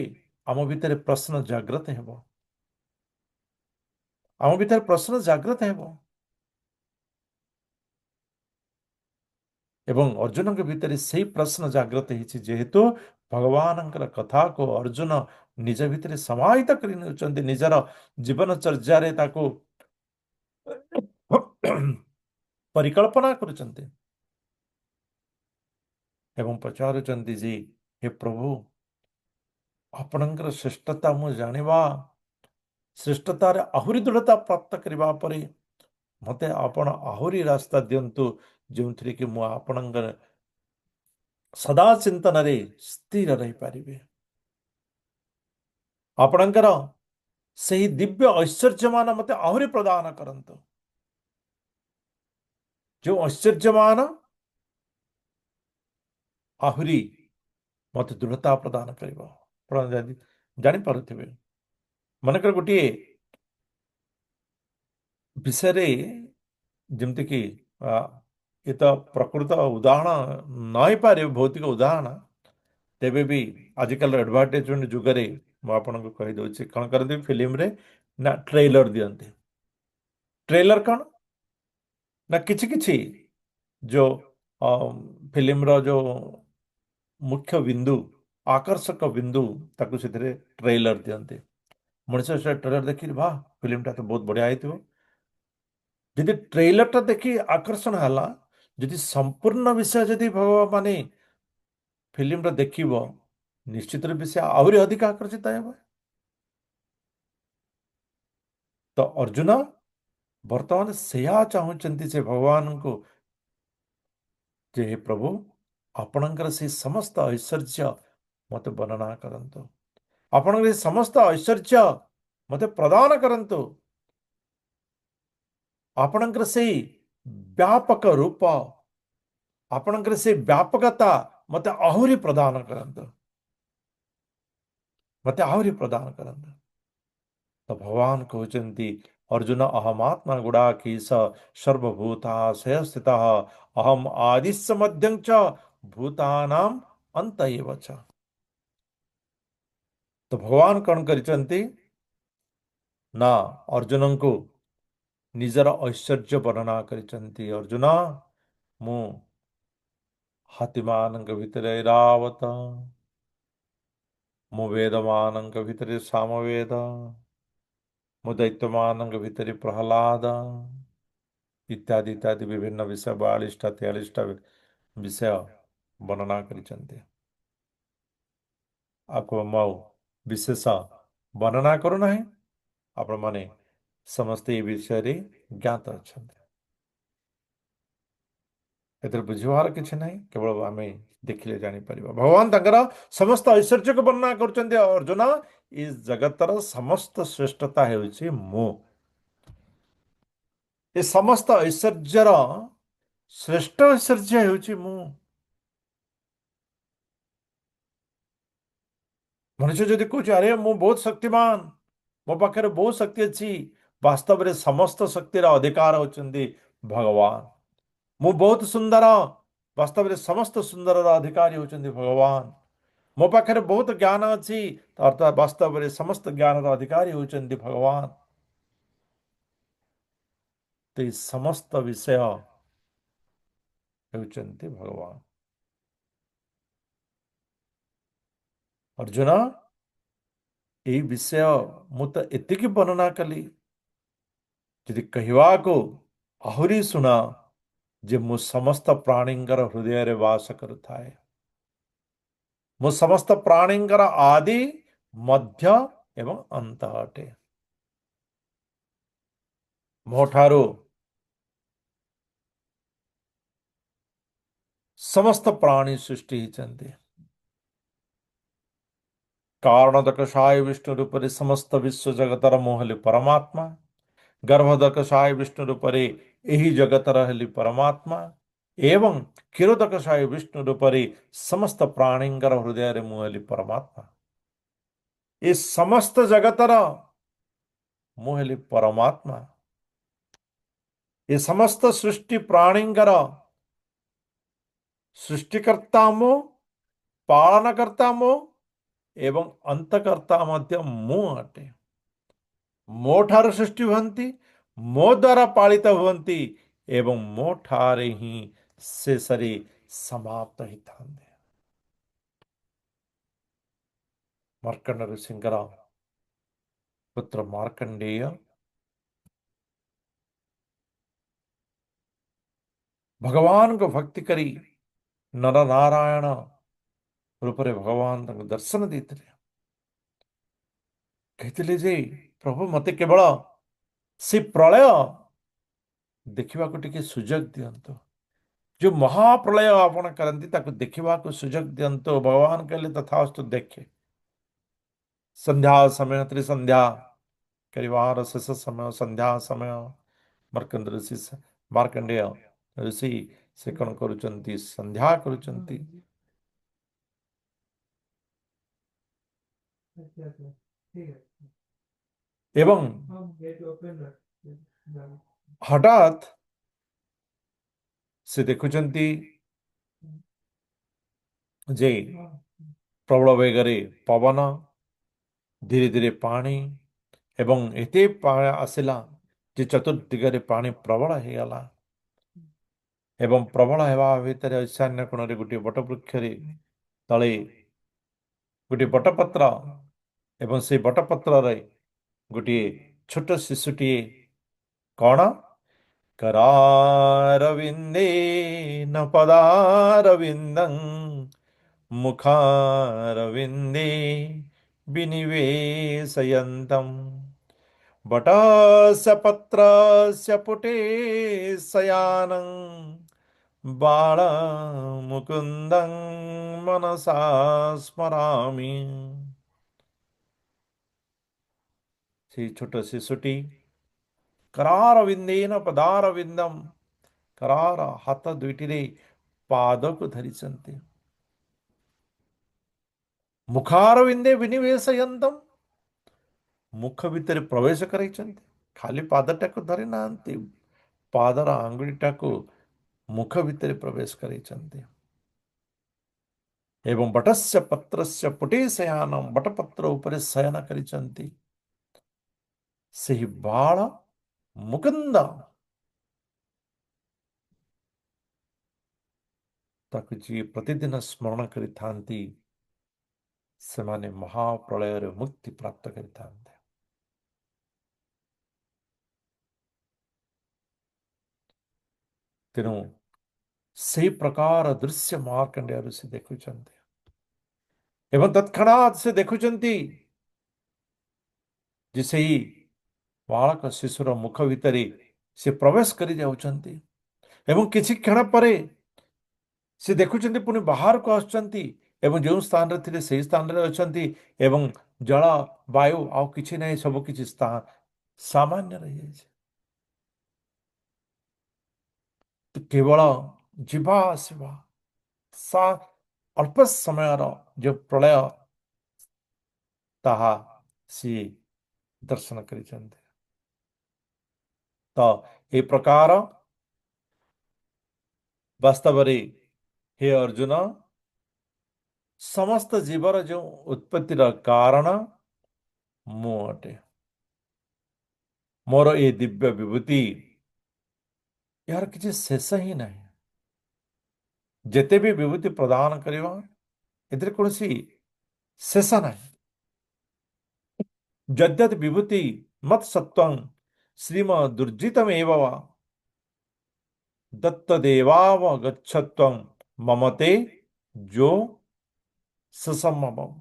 ଆମ ଭିତରେ ପ୍ରଶ୍ନ ଜାଗ୍ରତ ହେବ। ଆମ ଭିତରେ ପ୍ରଶ୍ନ ଜାଗ୍ରତ ହେବ ଏବଂ ଅର୍ଜୁନଙ୍କ ଭିତରେ ସେଇ ପ୍ରଶ୍ନ ଜାଗ୍ରତ ହେଇଛି, ଯେହେତୁ ଭଗବାନଙ୍କର କଥାକୁ ଅର୍ଜୁନ ନିଜ ଭିତରେ ସମାହିତ କରି ନେଉଛନ୍ତି, ନିଜର ଜୀବନଚର୍ଯ୍ୟାରେ ତାକୁ ପରିକଳ୍ପନା କରୁଛନ୍ତି ଏବଂ ପଚାରୁଛନ୍ତି ଯେ ହେ ପ୍ରଭୁ, ଆପଣଙ୍କର ଶ୍ରେଷ୍ଠତା ମୁଁ ଜାଣିବା, ଶ୍ରେଷ୍ଠତାରେ ଆହୁରି ଦୃଢ଼ତା ପ୍ରାପ୍ତ କରିବା ପରେ ମୋତେ ଆପଣ ଆହୁରି ରାସ୍ତା ଦିଅନ୍ତୁ, ଯେଉଁଥିରେ କି ମୁଁ ଆପଣଙ୍କର ସଦା ଚିନ୍ତନରେ ସ୍ଥିର ରହିପାରିବି। ଆପଣଙ୍କର ସେହି ଦିବ୍ୟ ଐଶ୍ୱର୍ଯ୍ୟମାନ ମୋତେ ଆହୁରି ପ୍ରଦାନ କରନ୍ତୁ, ଯେଉଁ ଐଶ୍ୱର୍ଯ୍ୟମାନ ଆହୁରି ମୋତେ ଦୃଢ଼ତା ପ୍ରଦାନ କରିବ। ଆପଣ ଜାଣିପାରୁଥିବେ, ମନେକର ଗୋଟିଏ ବିଷୟରେ ଯେମିତିକି ଏ ତ ପ୍ରକୃତ ଉଦାହରଣ ନ ହେଇପାରେ, ଭୌତିକ ଉଦାହରଣ, ତେବେ ବି ଆଜିକାଲିର ଆଡଭର୍ଟାଇଜମେଣ୍ଟ ଯୁଗରେ ମୁଁ ଆପଣଙ୍କୁ କହିଦେଉଛି କ'ଣ କରନ୍ତି ଫିଲ୍ମରେ ନା ଟ୍ରେଲର ଦିଅନ୍ତି। ଟ୍ରେଲର କ'ଣ ନା କିଛି କିଛି ଯେଉଁ ଫିଲ୍ମର ଯେଉଁ ମୁଖ୍ୟ ବିନ୍ଦୁ, ଆକର୍ଷକ ବିନ୍ଦୁ, ତାକୁ ସେଥିରେ ଟ୍ରେଲର ଦିଅନ୍ତି। ମଣିଷ ସେ ଟ୍ରେଲର ଦେଖି ବା ଫିଲ୍ମଟା ତ ବହୁତ ବଢ଼ିଆ ହେଇଥିବ। ଯଦି ଟ୍ରେଲରଟା ଦେଖି ଆକର୍ଷଣ ହେଲା, ଯଦି ସମ୍ପୂର୍ଣ୍ଣ ବିଷୟ ଯଦି ମାନେ ଫିଲ୍ମଟା ଦେଖିବ, ନିଶ୍ଚିତ ରୂପେ ସେ ଆହୁରି ଅଧିକ ଆକର୍ଷିତ ହେବ। ତ ଅର୍ଜୁନ ବର୍ତ୍ତମାନ ସେୟା ଚାହୁଁଛନ୍ତି ଯେ ଭଗବାନଙ୍କୁ, ଯେ ହେ ପ୍ରଭୁ, ଆପଣଙ୍କର ସେ ସମସ୍ତ ଐଶ୍ୱର୍ଯ୍ୟ ମୋତେ ବର୍ଣ୍ଣନା କରନ୍ତୁ, ଆପଣଙ୍କର ସେ ସମସ୍ତ ଐଶ୍ୱର୍ଯ୍ୟ ମୋତେ ପ୍ରଦାନ କରନ୍ତୁ, ଆପଣଙ୍କର ସେଇ ବ୍ୟାପକ ରୂପ, ଆପଣଙ୍କର ସେଇ ବ୍ୟାପକତା ମୋତେ ଆହୁରି ପ୍ରଦାନ କରନ୍ତୁ, ମୋତେ ଆହୁରି ପ୍ରଦାନ କରନ୍ତୁ। ତ ଭଗବାନ କହୁଛନ୍ତି, ଅର୍ଜୁନ ଅହମାତ୍ମା ଗୁଡ଼ାକେଶ ସର୍ବଭୂତାଶୟ ସ୍ଥିତଃ ଅହମ୍ ଆଦିଶ୍ୟ ମଧ୍ୟଂ ଚ भूतानाम अंत एव च। तो भगवान कौन करिଛନ୍ତି ନା ଅର୍ଜୁନ को ନିଜର ଐଶ୍ୱର୍ଯ୍ୟ ବର୍ଣ୍ଣନା କରିଛନ୍ତି। ଅର୍ଜୁନ, ମୁଁ ହାତୀମାନଙ୍କ ଭିତରେ ଐରାବତ, ମୁଁ ବେଦମାନଙ୍କ ଭିତରେ ସାମବେଦ, ମୁଁ ଦୈତ୍ୟମାନଙ୍କ ଭିତରେ ପ୍ରହ୍ଲାଦ, ଇତ୍ୟାଦି ଇତ୍ୟାଦି ବିଭିନ୍ନ ବିଷୟ 42ଟା 43ଟା ବିଷୟ ବର୍ଣ୍ଣନା କରିଛନ୍ତି। आपको ମୁଁ ଆଉ ବିଶେଷ ବର୍ଣ୍ଣନା କରୁନାହିଁ, ଆପଣମାନେ ସମସ୍ତେ ଏ ବିଷୟରେ ଜ୍ଞାତ ଅଛନ୍ତି। ଏଥିରେ ବୁଝିବାର କିଛି ନାହିଁ, କେବଳ ଆମେ ଦେଖିଲେ ଜାଣିପାରିବା। ଭଗବାନ ତାଙ୍କର ସମସ୍ତ ଐଶ୍ୱର୍ଯ୍ୟକୁ ବର୍ଣ୍ଣନା କରୁଛନ୍ତି। ଅର୍ଜୁନ, ଏ ଜଗତର ସମସ୍ତ ଶ୍ରେଷ୍ଠତା ହେଉଛି ମୁଁ। ଏ ସମସ୍ତ ଐଶ୍ୱର୍ଯ୍ୟର ଶ୍ରେଷ୍ଠ ଐଶ୍ୱର୍ଯ୍ୟ ହେଉଛି ମୁଁ। ମଣିଷ ଯଦି କହୁଛି ଆରେ ମୁଁ ବହୁତ ଶକ୍ତିମାନ, ମୋ ପାଖରେ ବହୁତ ଶକ୍ତି ଅଛି, ବାସ୍ତବରେ ସମସ୍ତ ଶକ୍ତିର ଅଧିକାର ହେଉଛନ୍ତି ଭଗବାନ। ମୁଁ ବହୁତ ସୁନ୍ଦର, ବାସ୍ତବରେ ସମସ୍ତ ସୁନ୍ଦରର ଅଧିକାରୀ ହେଉଛନ୍ତି ଭଗବାନ। ମୋ ପାଖରେ ବହୁତ ଜ୍ଞାନ ଅଛି, ଅର୍ଥାତ୍ ବାସ୍ତବରେ ସମସ୍ତ ଜ୍ଞାନର ଅଧିକାରୀ ହେଉଛନ୍ତି ଭଗବାନ। ତ ଏ ସମସ୍ତ ବିଷୟ ହେଉଛନ୍ତି ଭଗବାନ। ଅର୍ଜୁନ, ଏଇ ବିଷୟ ମୁଁ ତ ଏତିକି ବର୍ଣ୍ଣନା କଲି, ଯଦି କହିବାକୁ ଆହୁରି ଶୁଣ ଯେ ମୁଁ ସମସ୍ତ ପ୍ରାଣୀଙ୍କର ହୃଦୟରେ ବାସ କରୁଥାଏ। ମୁଁ ସମସ୍ତ ପ୍ରାଣୀଙ୍କର ଆଦି, ମଧ୍ୟ ଏବଂ ଅନ୍ତ ଅଟେ। ମୋ ଠାରୁ ସମସ୍ତ ପ୍ରାଣୀ ସୃଷ୍ଟି ହେଇଛନ୍ତି। କାରଣଦକଷାୟ ବିଷ୍ଣୁ ରୂପରେ ସମସ୍ତ ବିଶ୍ୱ ଜଗତର ମୁଁ ହେଲି ପରମାତ୍ମା। ଗର୍ଭଦକଷାୟ ବିଷ୍ଣୁ ରୂପରେ ଏହି ଜଗତର ହେଲି ପରମାତ୍ମା। ଏବଂ କ୍ଷୀରୋଦକଷାୟ ବିଷ୍ଣୁ ରୂପରେ ସମସ୍ତ ପ୍ରାଣୀଙ୍କର ହୃଦୟରେ ମୁଁ ହେଲି ପରମାତ୍ମା। ଏ ସମସ୍ତ ଜଗତର ମୁଁ ହେଲି ପରମାତ୍ମା। ଏ ସମସ୍ତ ସୃଷ୍ଟି ପ୍ରାଣୀଙ୍କର ସୃଷ୍ଟିକର୍ତ୍ତା ମୁଁ, ପାଳନକର୍ତ୍ତା ମୁଁ ଏବଂ ଅନ୍ତକର୍ତ୍ତା ମଧ୍ୟ ମୁଁ ଅଟେ। ମୋ ଠାରୁ ସୃଷ୍ଟି ହୁଅନ୍ତି, ମୋ ଦ୍ୱାରା ପାଳିତ ହୁଅନ୍ତି ଏବଂ ମୋ ଠାରେ ହିଁ ଶେଷରେ ସମାପ୍ତ ହେଇଥାନ୍ତି। ମାର୍କଣ୍ଡ ଋଷିଙ୍କର ପୁତ୍ର ମାର୍କଣ୍ଡେୟ ଭଗବାନଙ୍କୁ ଭକ୍ତି କରି ନର ନାରାୟଣ ରୂପରେ ଭଗବାନ ତାଙ୍କୁ ଦର୍ଶନ ଦେଇଥିଲେ। କହିଥିଲେ ଯେ ପ୍ରଭୁ ମତେ କେବଳ ସେ ପ୍ରଳୟ ଦେଖିବାକୁ ଟିକେ ସୁଯୋଗ ଦିଅନ୍ତୁ। जो महाप्रलय आपण करती ताको देखा सुजोग दिंतु। भगवान कहले तथास्तु देखे। संध्या समय त्रिसंध्या करिवार शेष समय संध्या समय मार्कंड ऋषि मार्कंडेय ऋषि से कौन करुचंती संध्या करुचंती। एवं हठात से देखुचंती जे प्रबल बेगरे पवन धीरे धीरे पानी एवं एते आसला जे चतुर्दिगरे पानी प्रबल हो गला। एवं प्रबल हेबा भितर ईशान्य कोण गोटे बटवृक्ष तले गोटे बटपत्र एवं से बटपत्र गोटे छोट शिशुटी कौन करारविंदे न पदारविंदं मुखारविंदे विनिवेशयन्तम् वटस्य पत्रस्य पुटे शयानं बालमुकुन्दं मनसा स्मरामि। से छोट शिशुटी करारविंदेन पदारविंदम करार हाथ दुईटी पाद को धरिଛନ୍ତି। मुखारविंदे विनिवेशयन्तम मुख भितर प्रवेश कराइଛନ୍ତି। खाली पादटाକୁ ଧରି ନାହାନ୍ତି, ପାଦର ଆଙ୍ଗୁଳିଟାକୁ ମୁଖ ଭିତରେ ପ୍ରବେଶ କରାଇଛନ୍ତି। एवं बटस्य पत्रस्य पुटे शयानम बटपत्र उपरे शयन करिଛନ୍ତି ସେହି ବାଳ ମୁକୁନ୍ଦ ତାକୁ ଯିଏ ପ୍ରତିଦିନ ସ୍ମରଣ କରିଥାନ୍ତି ସେମାନେ ମହାପ୍ରଳୟରୁ ମୁକ୍ତି ପ୍ରାପ୍ତ କରିଥାନ୍ତି। ତେଣୁ ସେହି ପ୍ରକାର ଦୃଶ୍ୟ ମାର୍କଣ୍ଡେୟ ଋଷି ଦେଖୁଛନ୍ତି ଏବଂ ତତ୍କ୍ଷଣାତ୍ ସେ ଦେଖୁଛନ୍ତି ଯେ ସେହି ବାଳକ ଶିଶୁର ମୁଖ ଭିତରେ ସେ ପ୍ରବେଶ କରି ଯାଉଛନ୍ତି ଏବଂ କିଛି କ୍ଷଣ ପରେ ସେ ଦେଖୁଛନ୍ତି ପୁଣି ବାହାରକୁ ଆସୁଛନ୍ତି ଏବଂ ଯେଉଁ ସ୍ଥାନରେ ଥିଲେ ସେହି ସ୍ଥାନରେ ଅଛନ୍ତି ଏବଂ ଜଳ ବାୟୁ ଆଉ କିଛି ନାହିଁ, ସବୁ କିଛି ସାମାନ୍ୟ ରହିଯାଇଛି। କେବଳ ଯିବା ଆସିବା ସା ଅଳ୍ପ ସମୟର ଯେଉଁ ପ୍ରଳୟ ତାହା ସିଏ ଦର୍ଶନ କରିଛନ୍ତି। ତ ଏ ପ୍ରକାର ବାସ୍ତବରେ ହେ ଅର୍ଜୁନ ସମସ୍ତ ଜୀବର ଯେଉଁ ଉତ୍ପତ୍ତିର କାରଣ ମୁଁ ଅଟେ। ମୋର ଏ ଦିବ୍ୟ ବିଭୂତି ଏହାର କିଛି ଶେଷ ହିଁ ନାହିଁ। ଯେତେ ବି ବିଭୂତି ପ୍ରଦାନ କରିବା ଏଥିରେ କୌଣସି ଶେଷ ନାହିଁ। ଯଦ୍ୟତ୍ ବିଭୂତି ମତ୍ ସତ୍ୱଂ ଶ୍ରୀମ ଦୁର୍ଜିତମେବ ବା ଦତ୍ତଦେବାବଗଚ୍ଛତ୍ୱଂ ମମତେ ଯୋ ସସମ୍ଭବମ୍।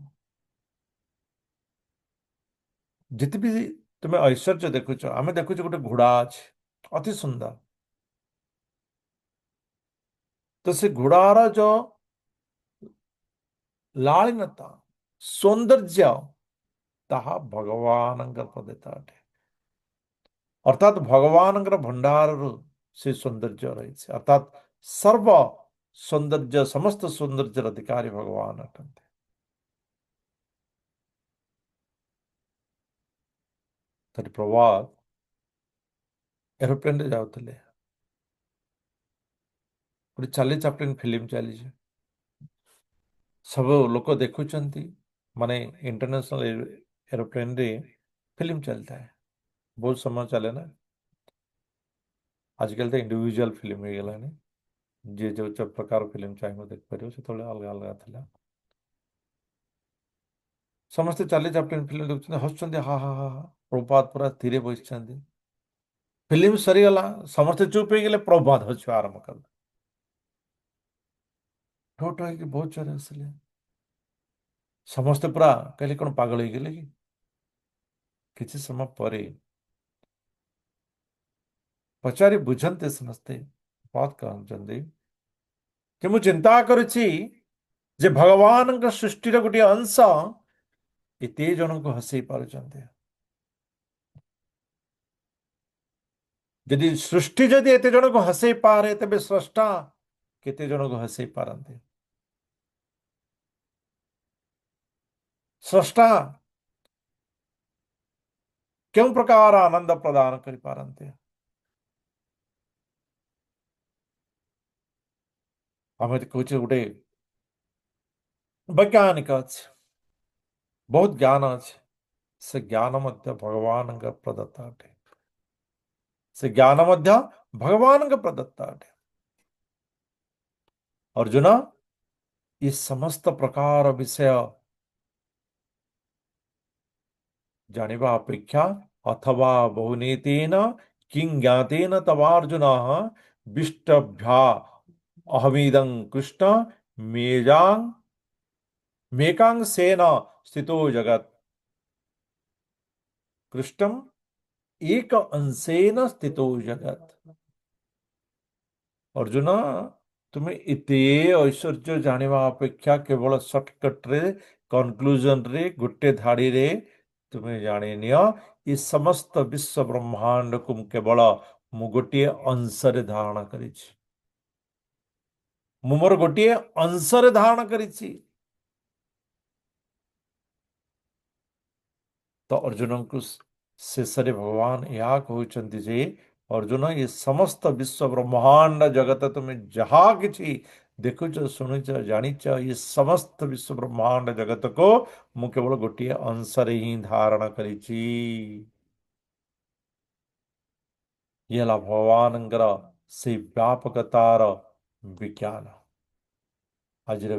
ଯେତେ ବି ତୁମେ ଐଶ୍ୱର୍ଯ୍ୟ ଦେଖୁଛ, ଆମେ ଦେଖୁଛୁ ଗୋଟେ ଘୋଡ଼ା ଅଛି ଅତି ସୁନ୍ଦର, ତ ସେ ଘୋଡ଼ାର ଯୋଉ ଲାଳିନତା ସୌନ୍ଦର୍ଯ୍ୟ ତାହା ଭଗବାନଙ୍କ ପ୍ରଦତ୍ତ ଅଟେ। ଅର୍ଥାତ୍ ଭଗବାନଙ୍କର ଭଣ୍ଡାରରୁ ସେ ସୌନ୍ଦର୍ଯ୍ୟ ରହିଛି। ଅର୍ଥାତ୍ ସର୍ବ ସୌନ୍ଦର୍ଯ୍ୟ ସମସ୍ତ ସୌନ୍ଦର୍ଯ୍ୟର ଅଧିକାରୀ ଭଗବାନ ଅଟନ୍ତି। ଥରେ ପ୍ରଭାତ ଏରୋପ୍ଲେନରେ ଯାଉଥିଲେ, ଗୋଟେ ଚାର୍ଲି ଚାପ୍ଲିନ୍ ଫିଲ୍ମ ଚାଲିଛି, ସବୁ ଲୋକ ଦେଖୁଛନ୍ତି, ମାନେ ଇଣ୍ଟରନ୍ୟାସନାଲ ଏରୋପ୍ଲେନରେ ଫିଲ୍ମ ଚାଲିଥାଏ, ବହୁତ ସମୟ ଚାଲେ ନା। ଆଜିକାଲି ତ ଇଣ୍ଡିଭିଜୁଆଲ ଫିଲ୍ମ ହେଇଗଲାଣି, ଯିଏ ଯେଉଁ ପ୍ରକାର ଫିଲ୍ମ ଚାହିଁବ ଦେଖିପାରିବ। ସେତେବେଳେ ଅଲଗା ଅଲଗା ଥିଲା। ସମସ୍ତେ ଚାର୍ଲି ଚାପ୍ଲିନ୍ ଫିଲ୍ମ ଦେଖୁଛନ୍ତି, ହସୁଛନ୍ତି, ହା ହା ହା ହା। ପ୍ରଭୁପାଦ ପୁରା ଧୀରେ ବସିଛନ୍ତି। ଫିଲ୍ମ ସରିଗଲା, ସମସ୍ତେ ଚୁପ୍ ହେଇଗଲେ, ପ୍ରଭୁପାଦ ହସିବା ଆରମ୍ଭ କଲେ। ଠୋ ଠୋ ହେଇକି ବହୁତ ଜୋରରେ ହସିଲେ। ସମସ୍ତେ ପୁରା କହିଲେ କଣ ପାଗଳ ହେଇଗଲେ କି? କିଛି ସମୟ ପରେ ପଚାରି ବୁଝନ୍ତେ ସମସ୍ତେ ବାତ କହୁଛନ୍ତି କି ମୁଁ ଚିନ୍ତା କରୁଛି ଯେ ଭଗବାନଙ୍କ ସୃଷ୍ଟିର ଗୋଟିଏ ଅଂଶ ଏତେ ଜଣଙ୍କୁ ହସେଇ ପାରୁଛନ୍ତି। ଯଦି ସୃଷ୍ଟି ଯଦି ଏତେ ଜଣଙ୍କୁ ହସେଇ ପାରେ, ତେବେ ସ୍ରଷ୍ଟା କେତେ ଜଣଙ୍କୁ ହସେଇ ପାରନ୍ତି? ସ୍ରଷ୍ଟା କେଉଁ ପ୍ରକାର ଆନନ୍ଦ ପ୍ରଦାନ କରିପାରନ୍ତି? ଆମେ କହୁଛେ ଗୋଟେ ବୈଜ୍ଞାନିକ ଅଛି, ବହୁତ ଜ୍ଞାନ ଅଛି, ସେ ଜ୍ଞାନ ମଧ୍ୟ ଭଗବାନଙ୍କ ପ୍ରଦତ୍ତ ଅଟେ। ସେ ଜ୍ଞାନ ମଧ୍ୟ ଭଗବାନଙ୍କ ପ୍ରଦତ୍ତ ଅଟେ। ଅର୍ଜୁନ, ଏ ସମସ୍ତ ପ୍ରକାର ବିଷୟ ଜାଣିବା ଅପେକ୍ଷା ଅଥବା ବହୁନୀତେନ କିଂ ଜ୍ଞାତେନ ତବାର୍ଜୁନ ବିଷ୍ଟଭ୍ୟା ଅହମିଦଂ କୃଷ୍ଣ मेजांग मेकांग सेन स्थितो जगत कृष्णम एक अंशेन स्थितो जगत। अर्जुन, तुम्हें एते ऐश्वर्य जानिबा अपेक्षा केवल सर्टकट रे कनक्लूजन रे गोटे धाड़ी रे तुम्हें जानी नियो ये समस्त विश्व ब्रह्मांड को केवल मु गोटे अंश रे धारण करिछि। मु मोर गोटे अंश रे धारण करिछि। तो अर्जुन को शेषରେ भगवान ଏହା କହୁଛନ୍ତି ଯେ अर्जुन, ये समस्त विश्व ब्रह्मांड जगत तुम्हें जहा किछि ଦେଖୁଛ ଶୁଣୁଛ ଜାଣିଛ ଏ ସମସ୍ତ ବିଶ୍ବ ବ୍ରହ୍ମାଣ୍ଡ ଜଗତକୁ ମୁଁ କେବଳ ଗୋଟିଏ ଅଂଶରେ ହିଁ ଧାରଣ କରିଛି। ଇଏ ହେଲା ଭଗବାନଙ୍କର ସେଇ ବ୍ୟାପକତାର ବିଜ୍ଞାନ। ଆଜିର